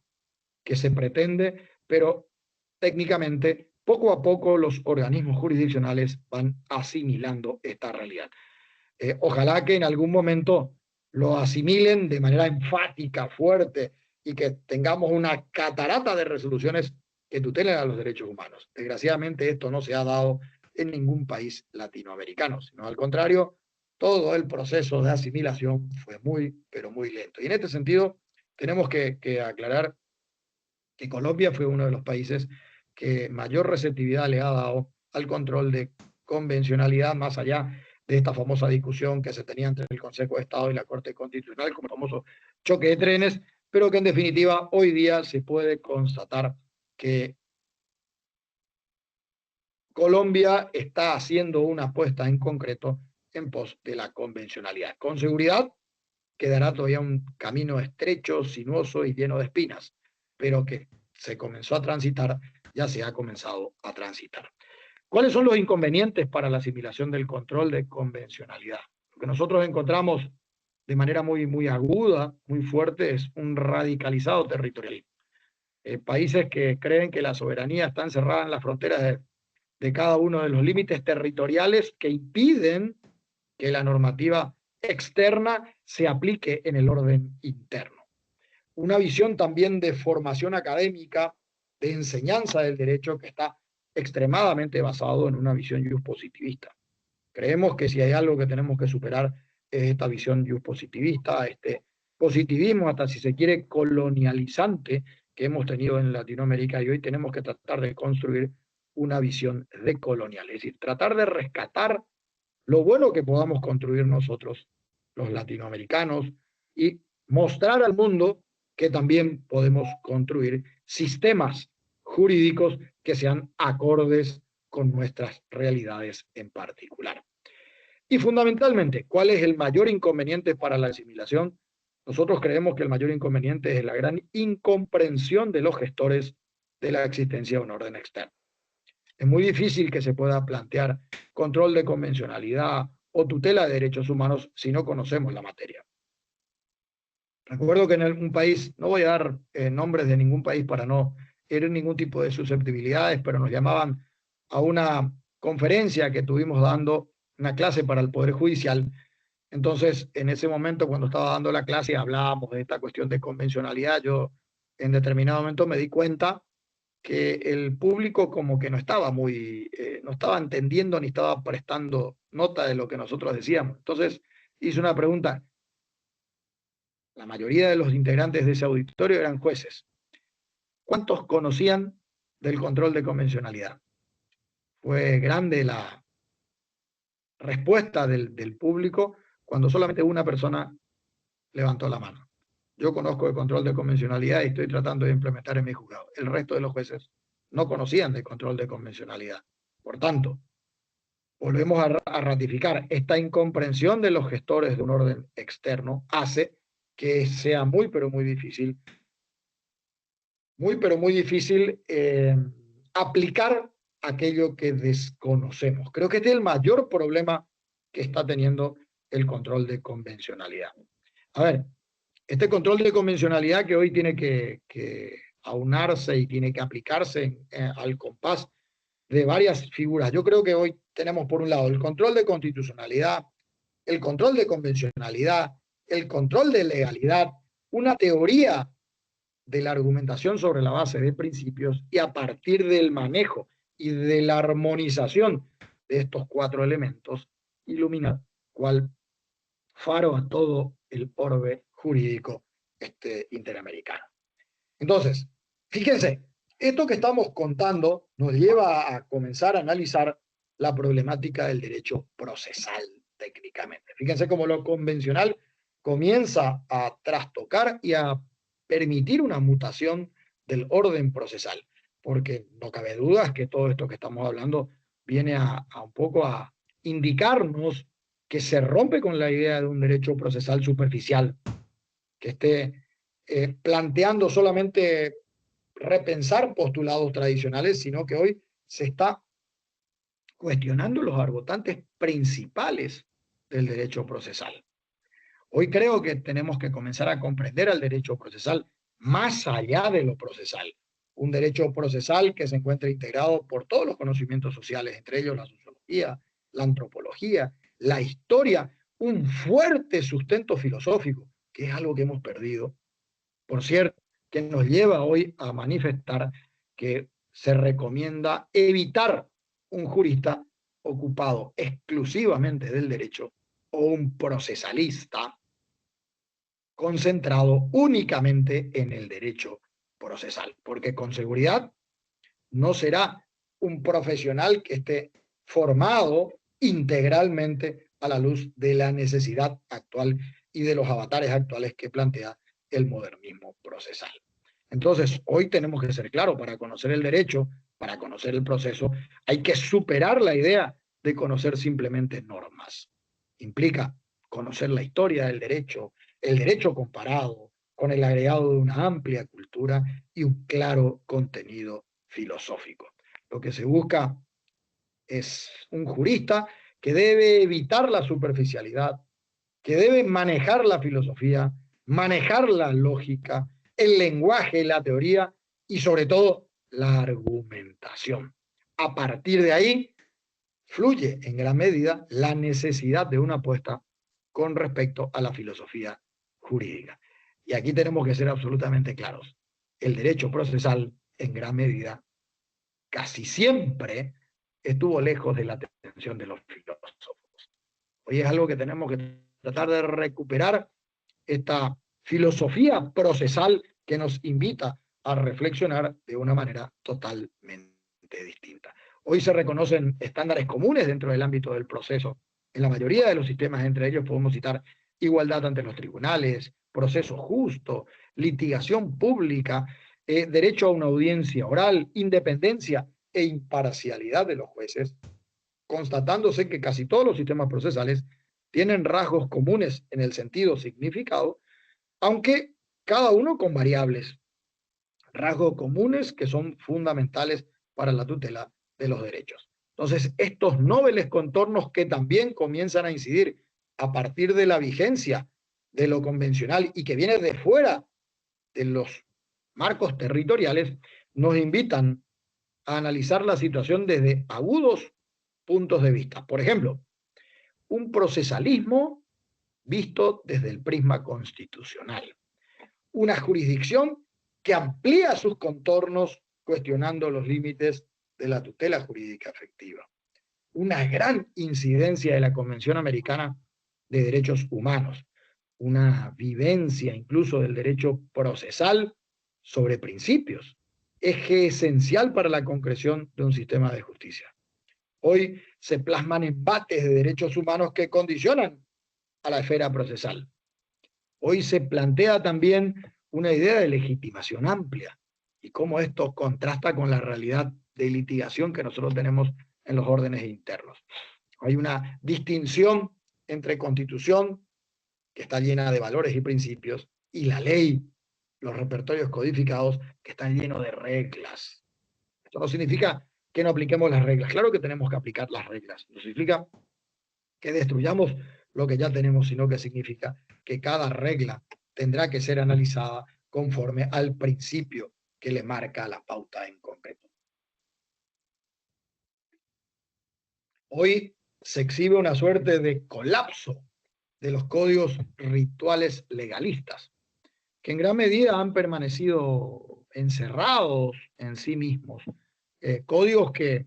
que se pretende, pero técnicamente poco a poco los organismos jurisdiccionales van asimilando esta realidad. Ojalá que en algún momento lo asimilen de manera enfática, fuerte, y que tengamos una catarata de resoluciones que tutelen a los derechos humanos. Desgraciadamente esto no se ha dado en ningún país latinoamericano, sino al contrario, todo el proceso de asimilación fue muy, pero muy lento. Y en este sentido tenemos que aclarar que Colombia fue uno de los países que mayor receptividad le ha dado al control de convencionalidad, más allá de esta famosa discusión que se tenía entre el Consejo de Estado y la Corte Constitucional, como el famoso choque de trenes, pero que en definitiva hoy día se puede constatar que Colombia está haciendo una apuesta en concreto en pos de la convencionalidad. Con seguridad quedará todavía un camino estrecho, sinuoso y lleno de espinas, pero que se comenzó a transitar, ya se ha comenzado a transitar. ¿Cuáles son los inconvenientes para la asimilación del control de convencionalidad? Lo que nosotros encontramos de manera muy aguda, muy fuerte, es un radicalizado territorialismo. Países que creen que la soberanía está encerrada en las fronteras de cada uno de los límites territoriales que impiden que la normativa externa se aplique en el orden interno. Una visión también de formación académica, de enseñanza del derecho que está extremadamente basado en una visión positivista. Creemos que si hay algo que tenemos que superar es esta visión positivista, este positivismo, hasta si se quiere colonializante, que hemos tenido en Latinoamérica, y hoy tenemos que tratar de construir una visión decolonial, es decir, tratar de rescatar lo bueno que podamos construir nosotros, los latinoamericanos, y mostrar al mundo que también podemos construir sistemas jurídicos que sean acordes con nuestras realidades en particular. Y fundamentalmente, ¿cuál es el mayor inconveniente para la asimilación? Nosotros creemos que el mayor inconveniente es la gran incomprensión de los gestores de la existencia de un orden externo. Es muy difícil que se pueda plantear control de convencionalidad o tutela de derechos humanos si no conocemos la materia. Recuerdo que en un país, no voy a dar nombres de ningún país para no herir ningún tipo de susceptibilidades, pero nos llamaban a una conferencia que tuvimos dando una clase para el Poder Judicial. Entonces, en ese momento, cuando estaba dando la clase, hablábamos de esta cuestión de convencionalidad. Yo en determinado momento me di cuenta que el público como que no estaba no estaba entendiendo ni estaba prestando nota de lo que nosotros decíamos. Entonces, hice una pregunta. La mayoría de los integrantes de ese auditorio eran jueces. ¿Cuántos conocían del control de convencionalidad? Fue grande la respuesta del público cuando solamente una persona levantó la mano. Yo conozco el control de convencionalidad y estoy tratando de implementar en mi juzgado. El resto de los jueces no conocían del control de convencionalidad. Por tanto, volvemos a ratificar esta incomprensión de los gestores de un orden externo hace que sea muy, pero muy difícil aplicar aquello que desconocemos. Creo que este es el mayor problema que está teniendo el control de convencionalidad. A ver, este control de convencionalidad que hoy tiene que aunarse y tiene que aplicarse al compás de varias figuras. Yo creo que hoy tenemos por un lado el control de constitucionalidad, el control de convencionalidad, el control de legalidad, una teoría de la argumentación sobre la base de principios y a partir del manejo y de la armonización de estos cuatro elementos, ilumina cual faro a todo el orbe jurídico interamericano. Entonces, fíjense, esto que estamos contando nos lleva a comenzar a analizar la problemática del derecho procesal técnicamente. Fíjense cómo lo convencional comienza a trastocar y a permitir una mutación del orden procesal, porque no cabe duda que todo esto que estamos hablando viene a un poco a indicarnos que se rompe con la idea de un derecho procesal superficial, que esté planteando solamente repensar postulados tradicionales, sino que hoy se está cuestionando los agotantes principales del derecho procesal. Hoy creo que tenemos que comenzar a comprender al derecho procesal más allá de lo procesal. Un derecho procesal que se encuentra integrado por todos los conocimientos sociales, entre ellos la sociología, la antropología, la historia, un fuerte sustento filosófico, que es algo que hemos perdido, por cierto, que nos lleva hoy a manifestar que se recomienda evitar un jurista ocupado exclusivamente del derecho o un procesalista concentrado únicamente en el derecho procesal, porque con seguridad no será un profesional que esté formado integralmente a la luz de la necesidad actual y de los avatares actuales que plantea el modernismo procesal. Entonces, hoy tenemos que ser claros, para conocer el derecho, para conocer el proceso, hay que superar la idea de conocer simplemente normas. Implica conocer la historia del derecho, el derecho comparado, con el agregado de una amplia cultura y un claro contenido filosófico. Lo que se busca es un jurista que debe evitar la superficialidad, que debe manejar la filosofía, manejar la lógica, el lenguaje, la teoría y sobre todo la argumentación. A partir de ahí fluye en gran medida la necesidad de una apuesta con respecto a la filosofía jurídica. Y aquí tenemos que ser absolutamente claros. El derecho procesal, en gran medida, casi siempre estuvo lejos de la atención de los filósofos. Hoy es algo que tenemos que tratar de recuperar, esta filosofía procesal que nos invita a reflexionar de una manera totalmente distinta. Hoy se reconocen estándares comunes dentro del ámbito del proceso. En la mayoría de los sistemas, entre ellos podemos citar igualdad ante los tribunales, proceso justo, litigación pública, derecho a una audiencia oral, independencia e imparcialidad de los jueces, constatándose que casi todos los sistemas procesales tienen rasgos comunes en el sentido significado, aunque cada uno con variables, rasgos comunes que son fundamentales para la tutela de los derechos. Entonces, estos nobles contornos que también comienzan a incidir a partir de la vigencia de lo convencional y que viene de fuera de los marcos territoriales, nos invitan a analizar la situación desde agudos puntos de vista. Por ejemplo, un procesalismo visto desde el prisma constitucional. Una jurisdicción que amplía sus contornos cuestionando los límites de la tutela jurídica efectiva. Una gran incidencia de la Convención Americana de Derechos Humanos. Una vivencia incluso del derecho procesal sobre principios. Eje esencial para la concreción de un sistema de justicia. Hoy se plasman embates de derechos humanos que condicionan a la esfera procesal. Hoy se plantea también una idea de legitimación amplia y cómo esto contrasta con la realidad de litigación que nosotros tenemos en los órdenes internos. Hay una distinción entre constitución, que está llena de valores y principios, y la ley, los repertorios codificados, que están llenos de reglas. Esto no significa que no apliquemos las reglas. Claro que tenemos que aplicar las reglas. No significa que destruyamos lo que ya tenemos, sino que significa que cada regla tendrá que ser analizada conforme al principio que le marca la pauta en concreto. Hoy se exhibe una suerte de colapso de los códigos rituales legalistas, que en gran medida han permanecido encerrados en sí mismos. Códigos que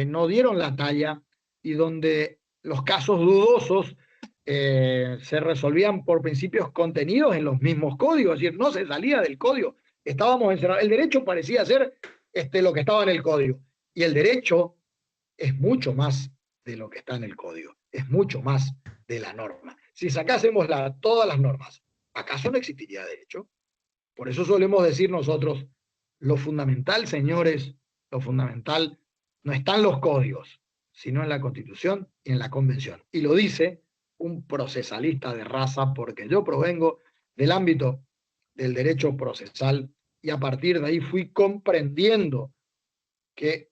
no dieron la talla y donde los casos dudosos se resolvían por principios contenidos en los mismos códigos, es decir, no se salía del código, estábamos encerrados. El derecho parecía ser lo que estaba en el código, y el derecho es mucho más de lo que está en el código, es mucho más de la norma. Si sacásemos todas las normas, ¿acaso no existiría derecho? Por eso solemos decir nosotros, lo fundamental, señores, lo fundamental no está en los códigos, sino en la Constitución y en la Convención. Y lo dice un procesalista de raza, porque yo provengo del ámbito del derecho procesal y a partir de ahí fui comprendiendo que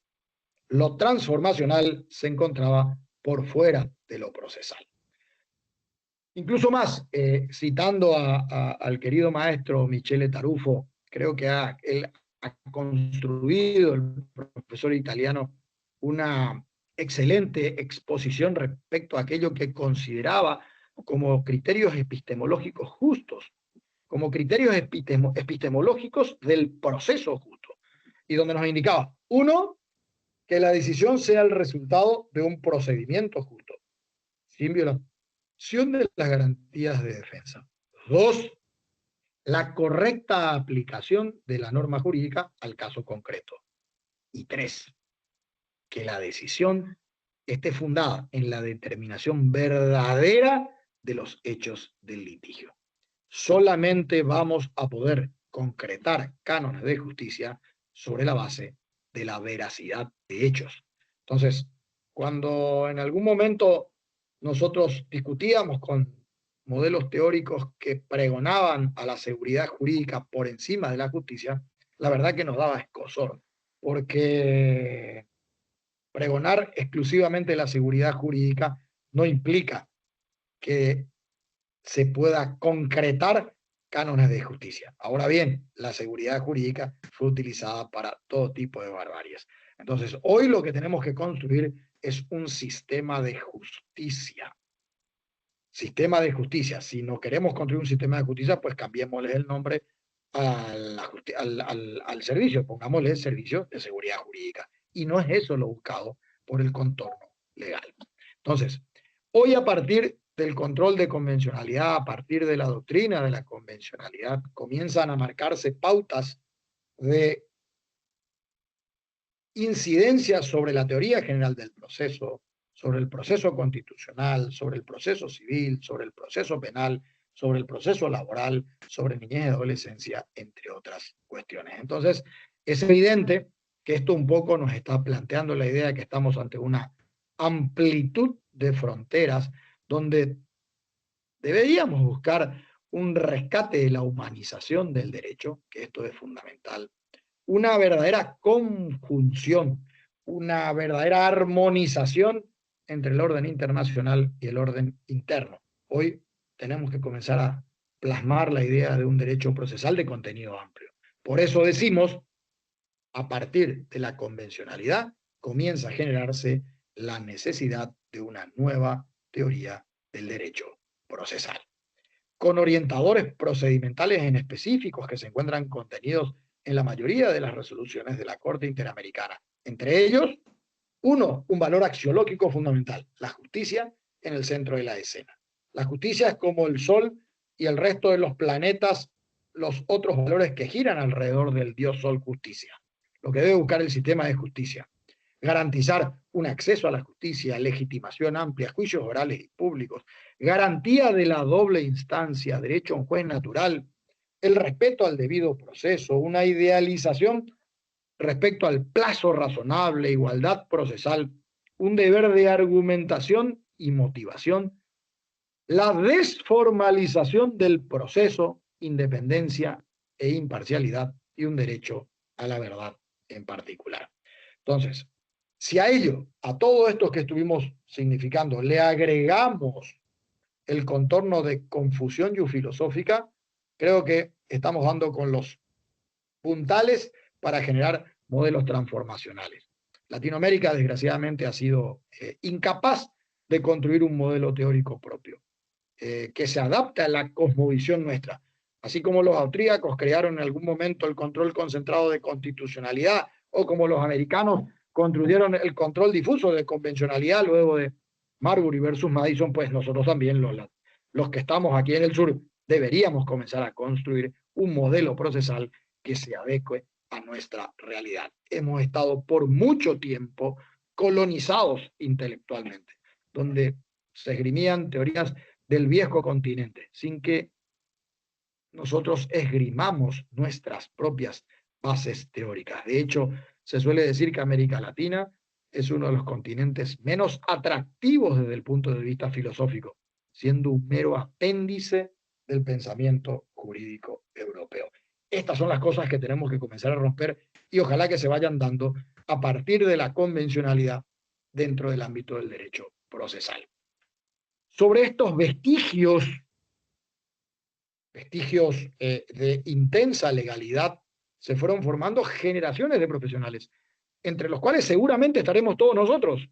lo transformacional se encontraba por fuera de lo procesal. Incluso más, citando al querido maestro Michele Tarufo, creo que él ha construido, el profesor italiano, una excelente exposición respecto a aquello que consideraba como criterios epistemológicos justos, como criterios epistemológicos del proceso justo, y donde nos indicaba, uno, que la decisión sea el resultado de un procedimiento justo, sin violación de las garantías de defensa. Dos, la correcta aplicación de la norma jurídica al caso concreto. Y tres, que la decisión esté fundada en la determinación verdadera de los hechos del litigio. Solamente vamos a poder concretar cánones de justicia sobre la base de la veracidad de hechos. Entonces, cuando en algún momento nosotros discutíamos con modelos teóricos que pregonaban a la seguridad jurídica por encima de la justicia, la verdad que nos daba escozor, porque pregonar exclusivamente la seguridad jurídica no implica que se pueda concretar cánones de justicia. Ahora bien, la seguridad jurídica fue utilizada para todo tipo de barbaries. Entonces, hoy lo que tenemos que construir es un sistema de justicia. Sistema de justicia. Si no queremos construir un sistema de justicia, pues cambiémosle el nombre al servicio, pongámosle servicio de seguridad jurídica. Y no es eso lo buscado por el contorno legal. Entonces, hoy a partir del control de convencionalidad, a partir de la doctrina de la convencionalidad, comienzan a marcarse pautas de incidencia sobre la teoría general del proceso, sobre el proceso constitucional, sobre el proceso civil, sobre el proceso penal, sobre el proceso laboral, sobre niñez y adolescencia, entre otras cuestiones. Entonces, es evidente que esto un poco nos está planteando la idea de que estamos ante una amplitud de fronteras donde deberíamos buscar un rescate de la humanización del derecho, que esto es fundamental, una verdadera conjunción, una verdadera armonización entre el orden internacional y el orden interno. Hoy tenemos que comenzar a plasmar la idea de un derecho procesal de contenido amplio. Por eso decimos, a partir de la convencionalidad, comienza a generarse la necesidad de una nueva teoría del derecho procesal, con orientadores procedimentales en específicos que se encuentran contenidos en la mayoría de las resoluciones de la Corte Interamericana. Entre ellos, uno, un valor axiológico fundamental, la justicia en el centro de la escena. La justicia es como el Sol y el resto de los planetas, los otros valores que giran alrededor del Dios Sol Justicia. Lo que debe buscar el sistema de justicia. Garantizar un acceso a la justicia, legitimación amplia, juicios orales y públicos, garantía de la doble instancia, derecho a un juez natural, el respeto al debido proceso, una idealización respecto al plazo razonable, igualdad procesal, un deber de argumentación y motivación, la desformalización del proceso, independencia e imparcialidad y un derecho a la verdad en particular. Entonces, si a ello, a todo esto que estuvimos significando, le agregamos el contorno de confusión filosófica, creo que estamos dando con los puntales para generar modelos transformacionales. Latinoamérica, desgraciadamente, ha sido incapaz de construir un modelo teórico propio que se adapte a la cosmovisión nuestra. Así como los austríacos crearon en algún momento el control concentrado de constitucionalidad, o como los americanos construyeron el control difuso de convencionalidad luego de Marbury versus Madison, pues nosotros también, los que estamos aquí en el sur, deberíamos comenzar a construir un modelo procesal que se adecue a nuestra realidad. Hemos estado por mucho tiempo colonizados intelectualmente, donde se esgrimían teorías del viejo continente, sin que nosotros esgrimamos nuestras propias bases teóricas. De hecho, se suele decir que América Latina es uno de los continentes menos atractivos desde el punto de vista filosófico, siendo un mero apéndice del pensamiento jurídico europeo. Estas son las cosas que tenemos que comenzar a romper y ojalá que se vayan dando a partir de la convencionalidad dentro del ámbito del derecho procesal. Sobre estos vestigios de intensa legalidad, se fueron formando generaciones de profesionales, entre los cuales seguramente estaremos todos nosotros.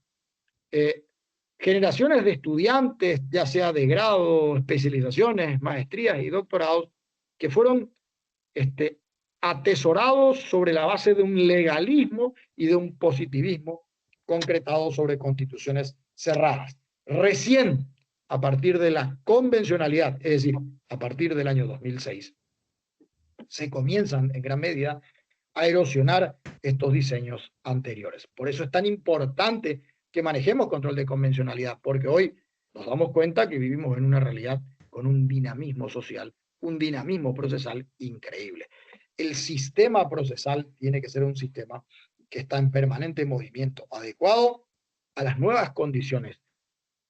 Generaciones de estudiantes, ya sea de grado, especializaciones, maestrías y doctorados, que fueron atesorados sobre la base de un legalismo y de un positivismo concretado sobre constituciones cerradas. Recién, a partir de la convencionalidad, es decir, a partir del año 2006, se comienzan en gran medida a erosionar estos diseños anteriores. Por eso es tan importante que manejemos control de convencionalidad, porque hoy nos damos cuenta que vivimos en una realidad con un dinamismo social, un dinamismo procesal increíble. El sistema procesal tiene que ser un sistema que está en permanente movimiento, adecuado a las nuevas condiciones,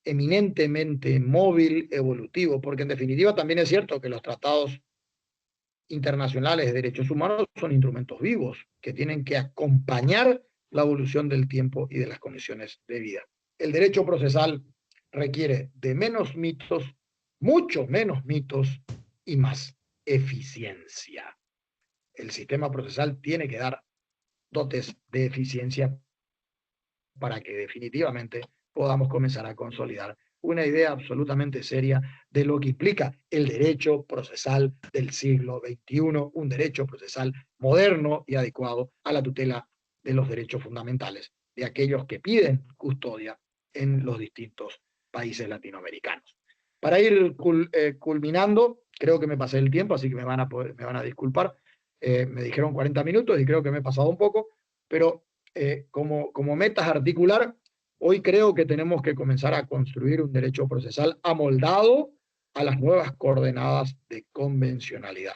eminentemente móvil, evolutivo, porque en definitiva también es cierto que los tratados internacionales de derechos humanos son instrumentos vivos que tienen que acompañar la evolución del tiempo y de las condiciones de vida. El derecho procesal requiere de menos mitos, mucho menos mitos y más eficiencia. El sistema procesal tiene que dar dotes de eficiencia para que definitivamente podamos comenzar a consolidar una idea absolutamente seria de lo que implica el derecho procesal del siglo XXI, un derecho procesal moderno y adecuado a la tutela de los derechos fundamentales de aquellos que piden custodia en los distintos países latinoamericanos. Para ir culminando, creo que me pasé el tiempo, así que me van a disculpar. Me dijeron 40 minutos y creo que me he pasado un poco, pero como metas articular, hoy creo que tenemos que comenzar a construir un derecho procesal amoldado a las nuevas coordenadas de convencionalidad.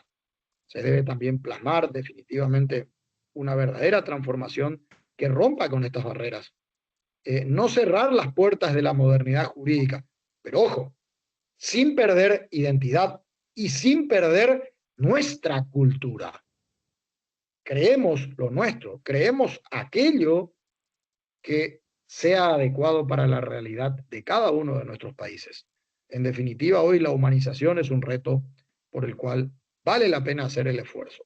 Se debe también plasmar definitivamente una verdadera transformación que rompa con estas barreras. No cerrar las puertas de la modernidad jurídica, pero ojo, sin perder identidad y sin perder nuestra cultura. Creemos lo nuestro, creemos aquello que sea adecuado para la realidad de cada uno de nuestros países. En definitiva, hoy la humanización es un reto por el cual vale la pena hacer el esfuerzo.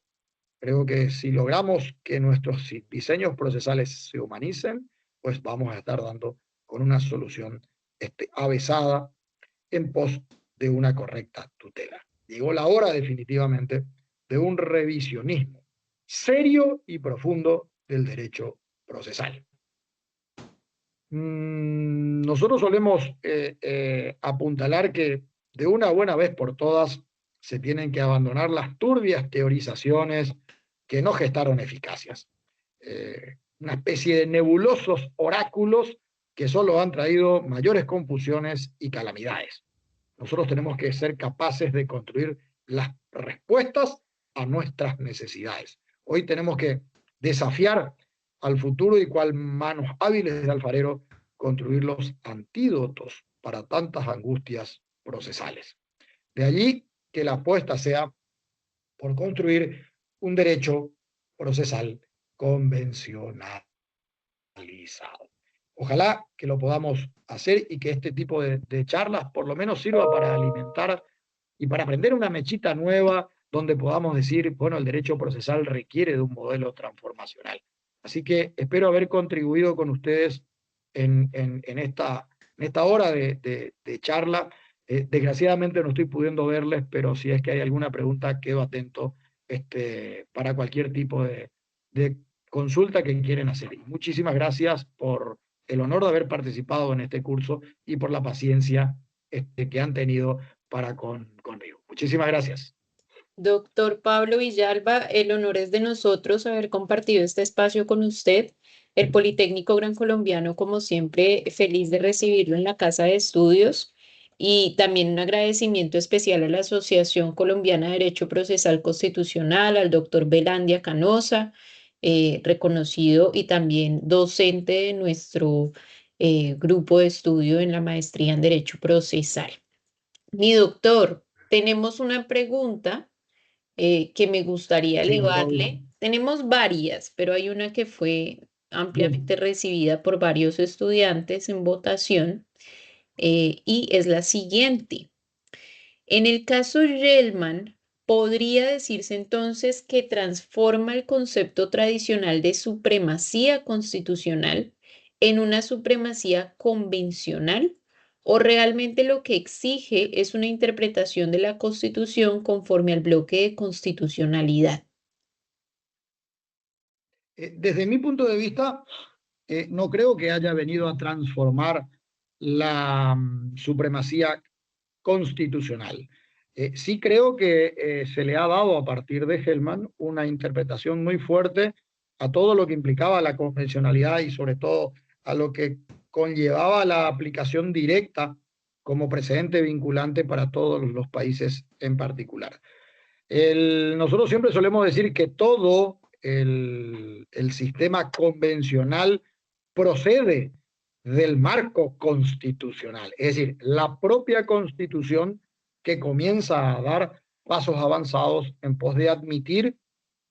Creo que si logramos que nuestros diseños procesales se humanicen, pues vamos a estar dando con una solución avesada en pos de una correcta tutela. Llegó la hora definitivamente de un revisionismo serio y profundo del derecho procesal. Nosotros solemos apuntalar que de una buena vez por todas se tienen que abandonar las turbias teorizaciones que no gestaron eficacias. Una especie de nebulosos oráculos que solo han traído mayores confusiones y calamidades. Nosotros tenemos que ser capaces de construir las respuestas a nuestras necesidades. Hoy tenemos que desafiar al futuro y cual manos hábiles de alfarero construir los antídotos para tantas angustias procesales. De allí que la apuesta sea por construir un derecho procesal convencionalizado. Ojalá que lo podamos hacer y que este tipo de charlas por lo menos sirva para alimentar y para aprender una mechita nueva donde podamos decir, bueno, el derecho procesal requiere de un modelo transformacional. Así que espero haber contribuido con ustedes en esta hora de charla. Desgraciadamente no estoy pudiendo verles, pero si es que hay alguna pregunta, quedo atento para cualquier tipo de consulta que quieren hacer. Y muchísimas gracias por el honor de haber participado en este curso y por la paciencia que han tenido para conmigo. Muchísimas gracias. Doctor Pablo Villalba, el honor es de nosotros haber compartido este espacio con usted. El Politécnico Gran Colombiano, como siempre, feliz de recibirlo en la Casa de Estudios y también un agradecimiento especial a la Asociación Colombiana de Derecho Procesal Constitucional, al doctor Belandia Canosa, reconocido y también docente de nuestro grupo de estudio en la maestría en Derecho Procesal. Mi doctor, tenemos una pregunta que me gustaría Sí, por favor. elevarle. Tenemos varias, pero hay una que fue Bien. ampliamente recibida por varios estudiantes en votación y es la siguiente. En el caso Gelman, ¿podría decirse entonces que transforma el concepto tradicional de supremacía constitucional en una supremacía convencional? ¿O realmente lo que exige es una interpretación de la Constitución conforme al bloque de constitucionalidad? Desde mi punto de vista, no creo que haya venido a transformar la supremacía constitucional. Sí creo que se le ha dado a partir de Hellman una interpretación muy fuerte a todo lo que implicaba la convencionalidad y sobre todo a lo que conllevaba la aplicación directa como precedente vinculante para todos los países en particular. Nosotros siempre solemos decir que todo el sistema convencional procede del marco constitucional, es decir, la propia constitución que comienza a dar pasos avanzados en pos de admitir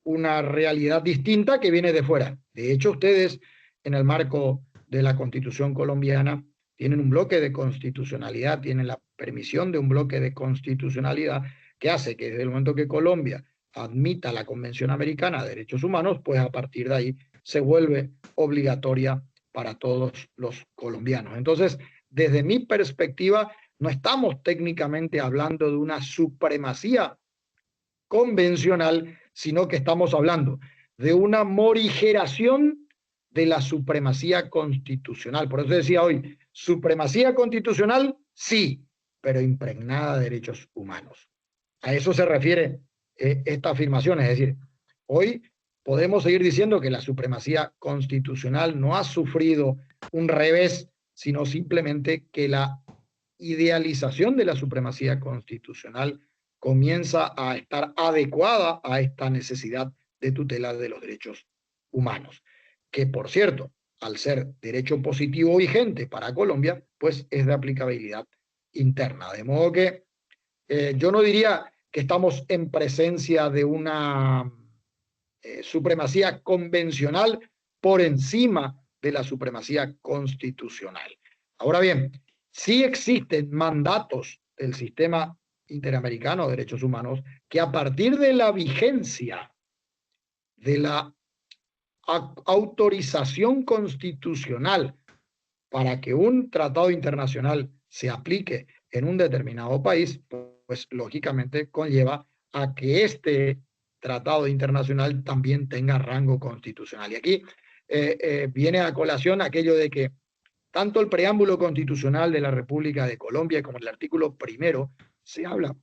una realidad distinta que viene de fuera. De hecho, ustedes en el marco de la constitución colombiana tienen un bloque de constitucionalidad, tienen la permisión de un bloque de constitucionalidad que hace que desde el momento que Colombia admita la Convención Americana de Derechos Humanos, pues a partir de ahí se vuelve obligatoria para todos los colombianos. Entonces, desde mi perspectiva, no estamos técnicamente hablando de una supremacía convencional, sino que estamos hablando de una morigeración de la supremacía constitucional. Por eso decía hoy, supremacía constitucional, sí, pero impregnada de derechos humanos. A eso se refiere esta afirmación, es decir, hoy podemos seguir diciendo que la supremacía constitucional no ha sufrido un revés, sino simplemente que la idealización de la supremacía constitucional comienza a estar adecuada a esta necesidad de tutela de los derechos humanos, que por cierto, al ser derecho positivo vigente para Colombia, pues es de aplicabilidad interna. De modo que yo no diría que estamos en presencia de una supremacía convencional por encima de la supremacía constitucional. Ahora bien, Sí existen mandatos del sistema interamericano de derechos humanos que a partir de la vigencia de la autorización constitucional para que un tratado internacional se aplique en un determinado país, pues lógicamente conlleva a que este tratado internacional también tenga rango constitucional. Y aquí viene a colación aquello de que tanto el preámbulo constitucional de la República de Colombia como el artículo primero se habla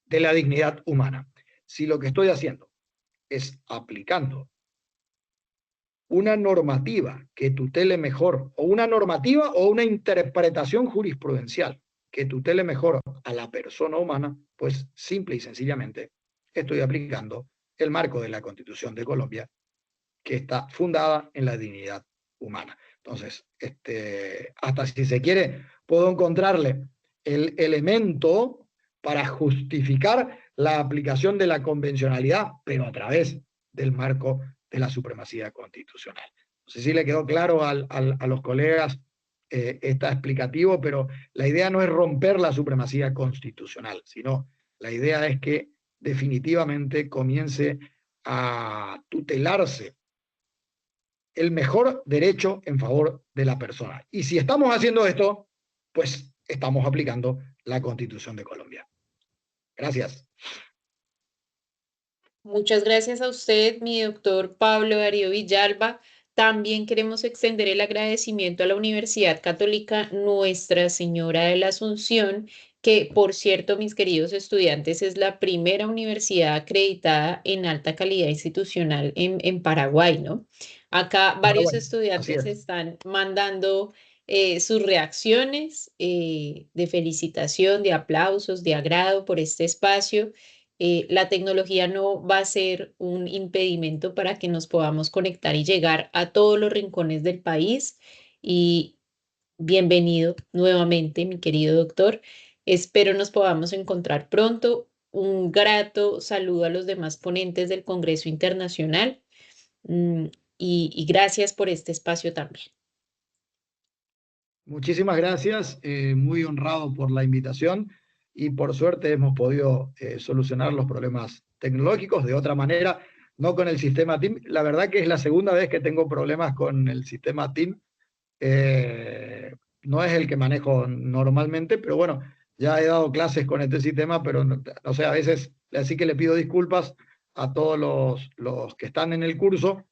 de la dignidad humana. Si lo que estoy haciendo es aplicando una normativa que tutele mejor, o una normativa o una interpretación jurisprudencial que tutele mejor a la persona humana, pues simple y sencillamente estoy aplicando el marco de la Constitución de Colombia, que está fundada en la dignidad humana. Entonces, hasta si se quiere, puedo encontrarle el elemento para justificar la aplicación de la convencionalidad, pero a través del marco de la supremacía constitucional. No sé si le quedó claro a los colegas, está explicativo, pero la idea no es romper la supremacía constitucional, sino la idea es que definitivamente comience a tutelarse el mejor derecho en favor de la persona. Y si estamos haciendo esto, pues estamos aplicando la Constitución de Colombia. Gracias. Muchas gracias a usted, mi doctor Pablo Darío Villalba. También queremos extender el agradecimiento a la Universidad Católica Nuestra Señora de la Asunción, que por cierto, mis queridos estudiantes, es la primera universidad acreditada en alta calidad institucional en Paraguay, ¿no? Acá varios Paraguay. Así estudiantes es. están mandando sus reacciones de felicitación, de aplausos, de agrado por este espacio. La tecnología no va a ser un impedimento para que nos podamos conectar y llegar a todos los rincones del país. Y bienvenido nuevamente, mi querido doctor. Espero nos podamos encontrar pronto. Un grato saludo a los demás ponentes del Congreso Internacional, mm, y gracias por este espacio también. Muchísimas gracias, muy honrado por la invitación y por suerte hemos podido solucionar los problemas tecnológicos de otra manera, no con el sistema TIM. La verdad que es la segunda vez que tengo problemas con el sistema TIM. No es el que manejo normalmente, pero bueno, ya he dado clases con este sistema, pero no, o sea, a veces así que le pido disculpas a todos los que están en el curso.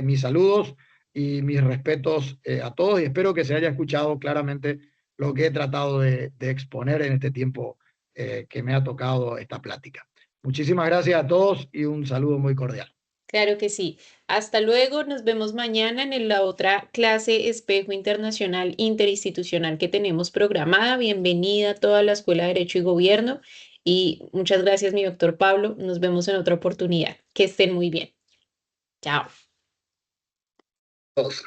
Mis saludos y mis respetos a todos y espero que se haya escuchado claramente lo que he tratado de exponer en este tiempo que me ha tocado esta plática. Muchísimas gracias a todos y un saludo muy cordial. Claro que sí. Hasta luego. Nos vemos mañana en la otra clase Espejo Internacional Interinstitucional que tenemos programada. Bienvenida a toda la Escuela de Derecho y Gobierno. Y muchas gracias, mi doctor Pablo. Nos vemos en otra oportunidad. Que estén muy bien. Chao. Todos.